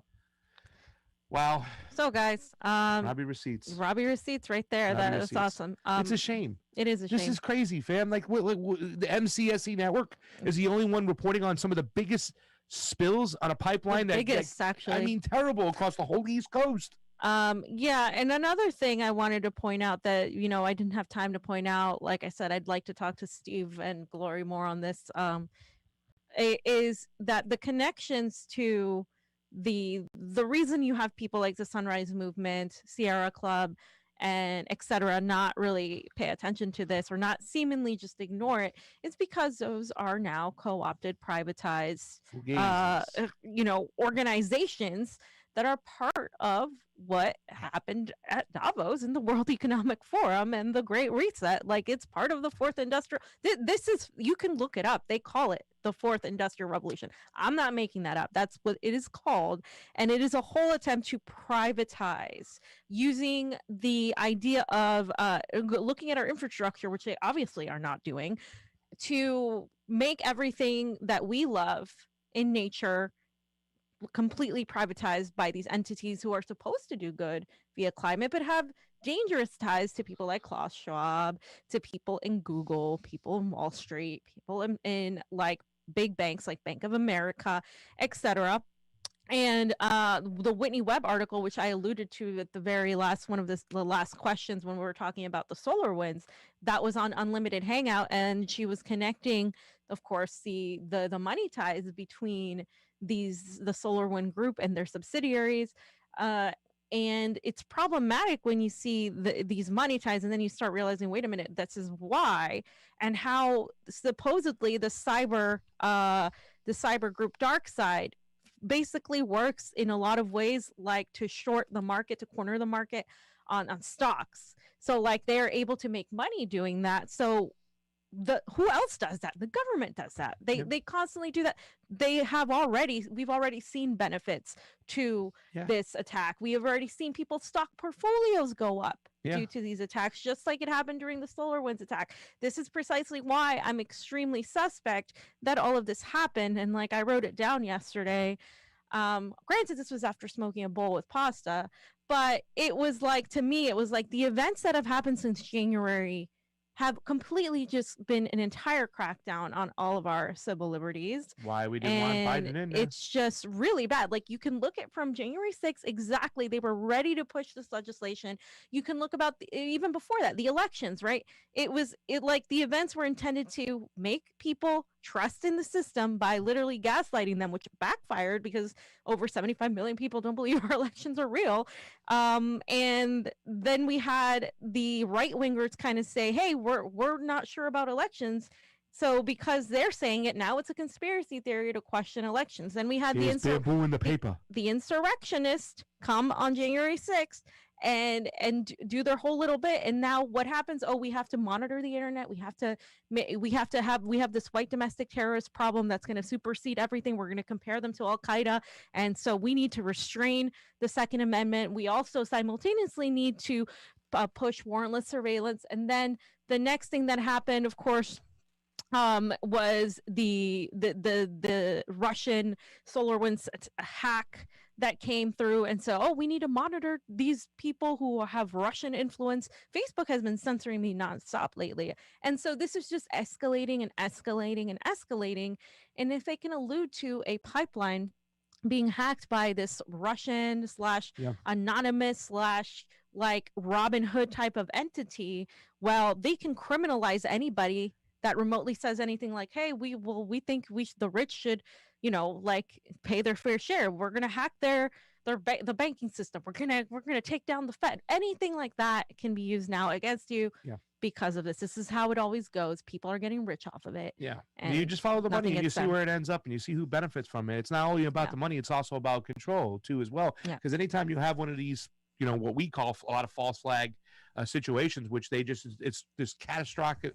Wow. So, guys, Robbie Receipts. Robbie Receipts right there. That's awesome. It's a shame. It is a shame. This is crazy, fam. Like the MCSE network is the only one reporting on some of the biggest spills on a pipeline. Actually. I mean, terrible across the whole East Coast. Yeah, and another thing I wanted to point out that I didn't have time to point out. Like I said, I'd like to talk to Steve and Glory more on this. Is that the connections to the reason you have people like the Sunrise Movement, Sierra Club, and etc. not really pay attention to this or not seemingly just ignore it, it's because those are now co-opted, privatized, organizations that are part of what happened at Davos and the World Economic Forum and the Great Reset. Like, it's part of the Fourth Industrial. This is, you can look it up. They call it the Fourth Industrial Revolution. I'm not making that up. That's what it is called. And it is a whole attempt to privatize using the idea of looking at our infrastructure, which they obviously are not doing, to make everything that we love in nature completely privatized by these entities who are supposed to do good via climate, but have dangerous ties to people like Klaus Schwab, to people in Google, people in Wall Street, people in like big banks like Bank of America, etc. And the Whitney Webb article, which I alluded to at the very last one of the last questions when we were talking about the solar winds, that was on Unlimited Hangout, and she was connecting, of course, the money ties between the SolarWind group and their subsidiaries, and it's problematic when you see these money ties, and then you start realizing, wait a minute, this is why, and how supposedly the cyber group DarkSide basically works in a lot of ways, like to short the market, to corner the market on stocks. So like they're able to make money doing that. So who else does that? The government does that. They constantly do that. We've already seen benefits to this attack. We have already seen people's stock portfolios go up due to these attacks, just like it happened during the SolarWinds attack. This is precisely why I'm extremely suspect that all of this happened. And like I wrote it down yesterday. Granted, this was after smoking a bowl with pasta, but it was like, to me, it was like the events that have happened since January have completely just been an entire crackdown on all of our civil liberties. Why we didn't want Biden in there. It's just really bad. Like, you can look at from January 6th, exactly, they were ready to push this legislation. You can look about even before that, the elections, right? Like the events were intended to make people trust in the system by literally gaslighting them, which backfired because over 75 million people don't believe our elections are real. And then we had the right-wingers kind of say, hey, we're not sure about elections. So because they're saying it now, it's a conspiracy theory to question elections. Then we had the insurrectionists come on January 6th and do their whole little bit. And now what happens? Oh, we have to monitor the internet. We have this white domestic terrorist problem that's going to supersede everything. We're going to compare them to Al-Qaeda. And so we need to restrain the Second Amendment. We also simultaneously need to push warrantless surveillance. And then the next thing that happened, of course, was the Russian SolarWinds hack that came through. And so, oh, we need to monitor these people who have Russian influence. Facebook has been censoring me nonstop lately. And so this is just escalating and escalating and escalating. And if they can allude to a pipeline being hacked by this Russian / anonymous / like Robin Hood type of entity, well, they can criminalize anybody that remotely says anything like, hey, we think the rich should, like pay their fair share. We're going to hack the banking system. We're going to take down the Fed. Anything like that can be used now against you because of this. This is how it always goes. People are getting rich off of it. Yeah. And you just follow the money and you see where it ends up and you see who benefits from it. It's not only about the money, it's also about control too as well. Because anytime you have one of these, what we call a lot of false flag situations, which it's this catastrophic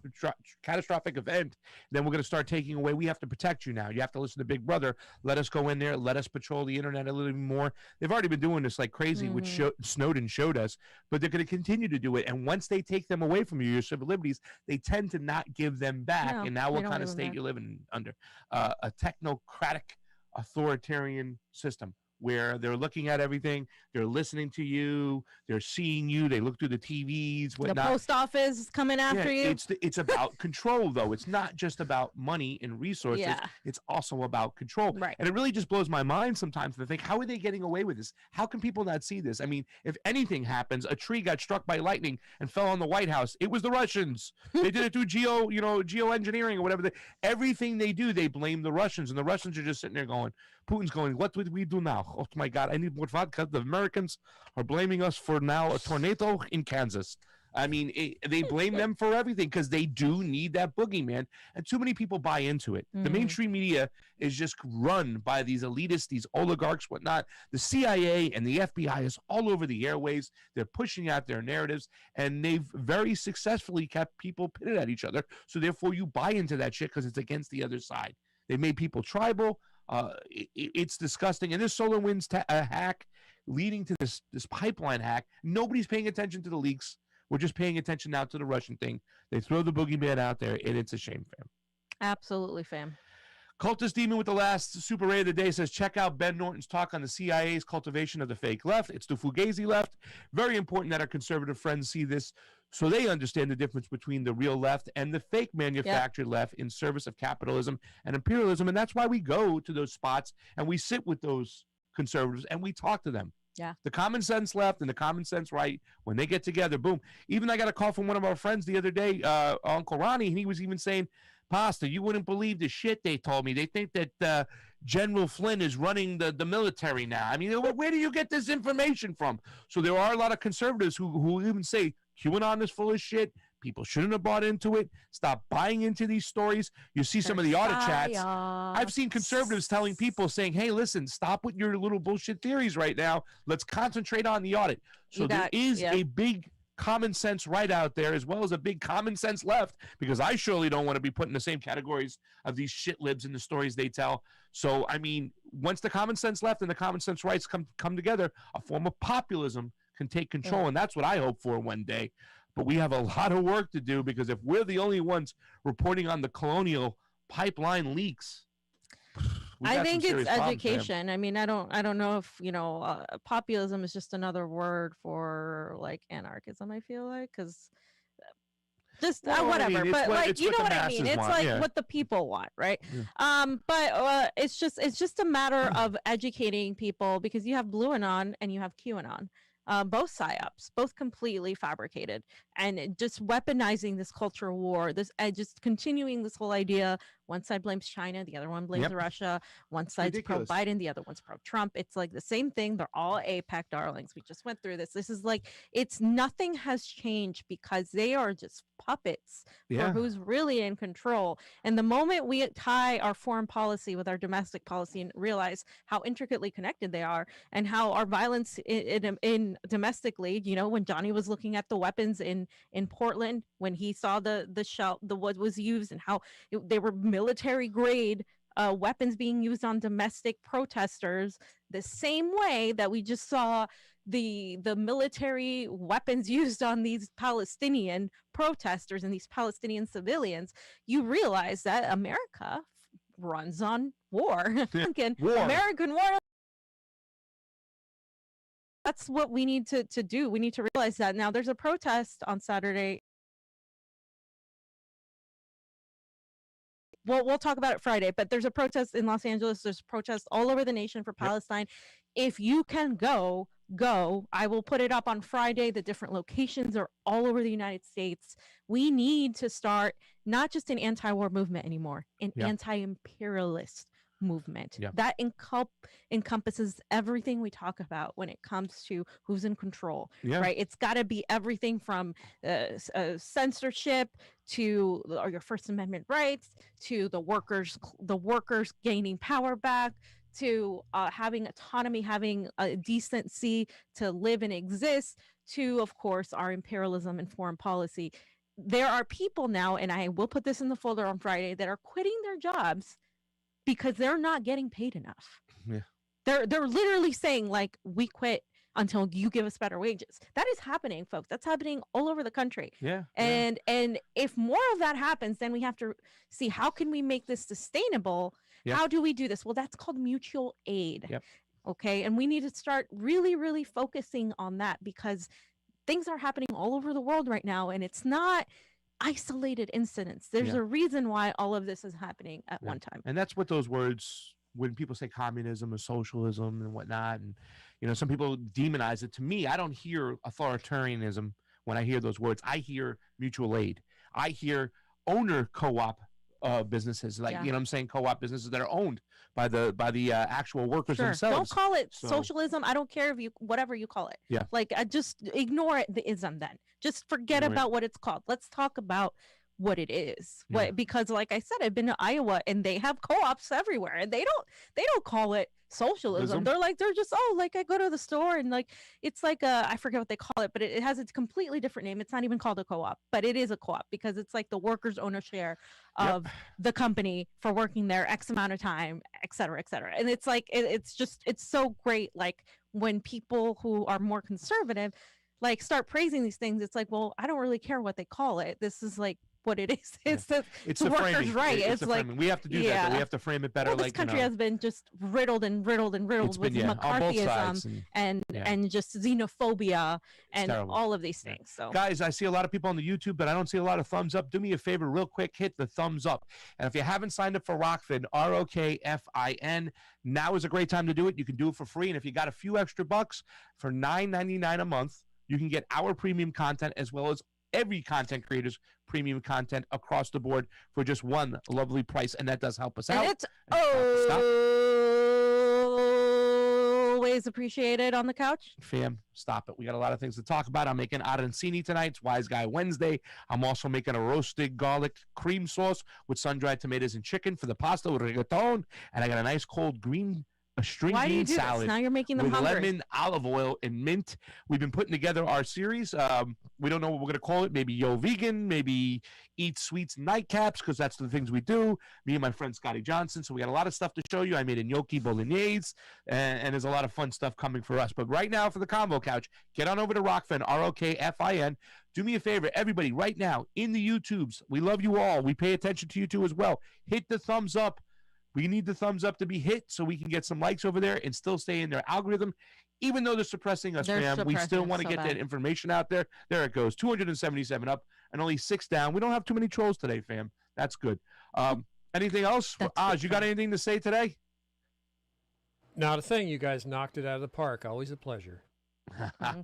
event, then we're going to start taking away. We have to protect you now. You have to listen to Big Brother. Let us go in there. Let us patrol the internet a little bit more. They've already been doing this like crazy, which Snowden showed us, but they're going to continue to do it. And once they take them away from you, your civil liberties, they tend to not give them back. And now what kind of state you're living under? A technocratic authoritarian system, where they're looking at everything, they're listening to you, they're seeing you, they look through the TVs, whatnot. The post office is coming after you. It's about control, though. It's not just about money and resources. It's also about control. Right. And it really just blows my mind sometimes to think, how are they getting away with this? How can people not see this? I mean, if anything happens, a tree got struck by lightning and fell on the White House, it was the Russians. They did it through geoengineering or whatever. Everything they do, they blame the Russians, and the Russians are just sitting there going, Putin's going, what would we do now? Oh my God, I need more vodka. The Americans are blaming us for now a tornado in Kansas. I mean, they blame them for everything because they do need that boogeyman, and too many people buy into it. The mainstream media is just run by these elitists, these oligarchs, whatnot. The CIA and the FBI is all over the airwaves. They're pushing out their narratives, and they've very successfully kept people pitted at each other. So therefore, you buy into that shit because it's against the other side. They made people tribal. It's disgusting. And this SolarWinds hack leading to this pipeline hack, nobody's paying attention to the leaks. We're just paying attention now to the Russian thing. They throw the boogeyman out there, and it's a shame, fam. Absolutely, fam. Cultist Demon with the last super ray of the day says, check out Ben Norton's talk on the CIA's cultivation of the fake left. It's the Fugazi left. Very important that our conservative friends see this so they understand the difference between the real left and the fake manufactured left in service of capitalism and imperialism. And that's why we go to those spots and we sit with those conservatives and we talk to them. Yeah. The common sense left and the common sense right, when they get together, boom. Even I got a call from one of our friends the other day, Uncle Ronnie, and he was even saying, Pastor, you wouldn't believe the shit they told me. They think that General Flynn is running the military now. I mean, where do you get this information from? So there are a lot of conservatives who even say QAnon is full of shit. People shouldn't have bought into it. Stop buying into these stories. You see some of the audit chats. I've seen conservatives telling people, saying, hey, listen, stop with your little bullshit theories right now. Let's concentrate on the audit. So there is a big common sense right out there, as well as a big common sense left, because I surely don't want to be put in the same categories of these shit libs and the stories they tell. So, I mean, once the common sense left and the common sense rights come together, a form of populism can take control, and that's what I hope for one day. But we have a lot of work to do, because if we're the only ones reporting on the Colonial pipeline leaks, I think it's education. I mean, I don't know if, populism is just another word for like anarchism, I feel like, because just whatever. I mean, but like, you know what I mean? It's like what the people want, right? Yeah. But it's just a matter of educating people, because you have Blue Anon and you have QAnon. Both psyops, both completely fabricated, and just weaponizing this cultural war, this just continuing this whole idea One side blames China, the other one blames Yep. Russia. One side's ridiculous. pro-Biden, the other one's pro-Trump. It's like the same thing. They're all APEC darlings. We just went through this. This is like, it's nothing has changed because they are just puppets Yeah. for who's really in control. And the moment we tie our foreign policy with our domestic policy and realize how intricately connected they are, and how our violence in domestically, you know, when Johnny was looking at the weapons in Portland, when he saw the shell, the what was used, and how they were military grade weapons being used on domestic protesters, the same way that we just saw the military weapons used on these Palestinian protesters and these Palestinian civilians, you realize that America runs on war. War. American war. That's what we need to do. We need to realize that. Now, there's a protest on Saturday. We'll talk about it Friday, but there's a protest in Los Angeles. There's a protest all over the nation for Palestine. If you can go. I will put it up on Friday. The different locations are all over the United States. We need to start not just an anti-war movement anymore, an anti-imperialist movement that encompasses everything we talk about when it comes to who's in control, right? It's got to be everything from censorship to your First Amendment rights, to the workers gaining power back, to having autonomy, having a decency to live and exist, to, of course, our imperialism and foreign policy. There are people now, and I will put this in the folder on Friday, that are quitting their jobs because they're not getting paid enough. Yeah. They're literally saying, like, we quit until you give us better wages. That is happening, folks. That's happening all over the country. Yeah. And if more of that happens, then we have to see, how can we make this sustainable? How do we do this? Well, that's called mutual aid. Okay. And we need to start really, really focusing on that, because things are happening all over the world right now, and it's not isolated incidents. There's a reason why all of this is happening at one time. And that's what those words, when people say communism or socialism and whatnot, and, you know, some people demonize it. To me, I don't hear authoritarianism when I hear those words. I hear mutual aid. I hear owner co-op businesses, like, you know what I'm saying, co-op businesses that are owned by the actual workers themselves. Don't call it socialism. I don't care if you, whatever you call it. Like, I just ignore it, the ism then. Just forget about what it's called. Let's talk about what it is. Because, like I said, I've been to Iowa and they have co-ops everywhere, and they don't call it socialism. They're just, like, I go to the store and, like, it's like I forget what they call it, but it has a completely different name. It's not even called a co-op, but it is a co-op because it's like the workers own a share of the company for working there X amount of time, et cetera, et cetera. And it's like, it's so great. Like, when people who are more conservative, like, start praising these things, it's like, well, I don't really care what they call it. This is like what it is. It's the workers' framing. right. It's like, we have to do that. Though. We have to frame it better. Well, this country has been just riddled with McCarthyism and just xenophobia and all of these things. So, guys, I see a lot of people on the YouTube, but I don't see a lot of thumbs up. Do me a favor, real quick, hit the thumbs up. And if you haven't signed up for Rokfin, Rokfin, now is a great time to do it. You can do it for free, and if you got a few extra bucks, for $9.99 a month, you can get our premium content as well as every content creator's premium content across the board for just one lovely price, and that does help us out. It's always appreciated on the couch. Fam, stop it. We got a lot of things to talk about. I'm making arancini tonight. It's Wise Guy Wednesday. I'm also making a roasted garlic cream sauce with sun-dried tomatoes and chicken for the pasta with rigatone, and I got a nice cold green string bean salad. Now you're making them with hungry. Lemon, olive oil, and mint. We've been putting together our series. We don't know what we're going to call it. Maybe Yo Vegan, maybe Eat Sweets Nightcaps, because that's the things we do. Me and my friend Scotty Johnson. So we got a lot of stuff to show you. I made a gnocchi bolognese, and there's a lot of fun stuff coming for us. But right now, for the Convo Couch, get on over to Rokfin, Rokfin. Do me a favor, everybody, right now, in the YouTubes. We love you all. We pay attention to you too as well. Hit the thumbs up. We need the thumbs up to be hit so we can get some likes over there and still stay in their algorithm. Even though they're suppressing us, fam, we still want to get that information out there. There it goes, 277 up and only 6 down. We don't have too many trolls today, fam. That's good. Anything else? Oz, you got anything to say today? Not a thing. You guys knocked it out of the park. Always a pleasure.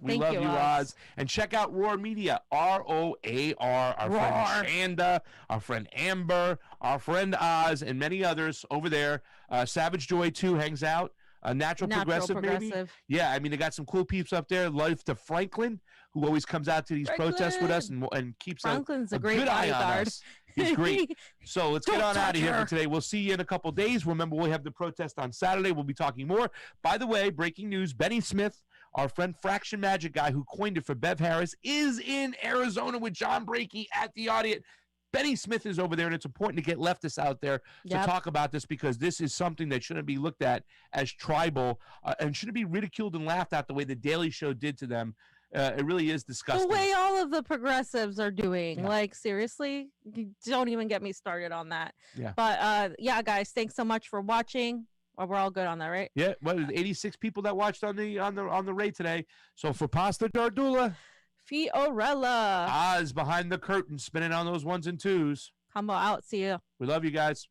We Thank love you, you, Oz. Oz. And check out Roar Media, ROAR, our Roar. friend Shanda, our friend Amber, our friend Oz, and many others over there. Savage Joy, too, hangs out. Natural Progressive, maybe? Yeah, I mean, they got some cool peeps up there. Life to Franklin, who always comes out to these protests with us and keeps Franklin's a great good eye on bodyguard. us. He's great. So let's get Don't on out of touch here her. for today. We'll see you in a couple days. Remember, we have the protest on Saturday. We'll be talking more. By the way, breaking news, Benny Smith, our friend Fraction Magic guy who coined it for Bev Harris, is in Arizona with John Brakey at the Audience. Benny Smith is over there, and it's important to get leftists out there to talk about this because this is something that shouldn't be looked at as tribal and shouldn't be ridiculed and laughed at the way the Daily Show did to them. It really is disgusting. The way all of the progressives are doing. Like, seriously, don't even get me started on that. Yeah. But, yeah, guys, thanks so much for watching. Well, we're all good on that, right? Yeah, well, 86 people that watched on the raid today. So for Pasta Jardula, Fiorella, Oz behind the curtain, spinning on those ones and twos. Combo out. See you. We love you guys.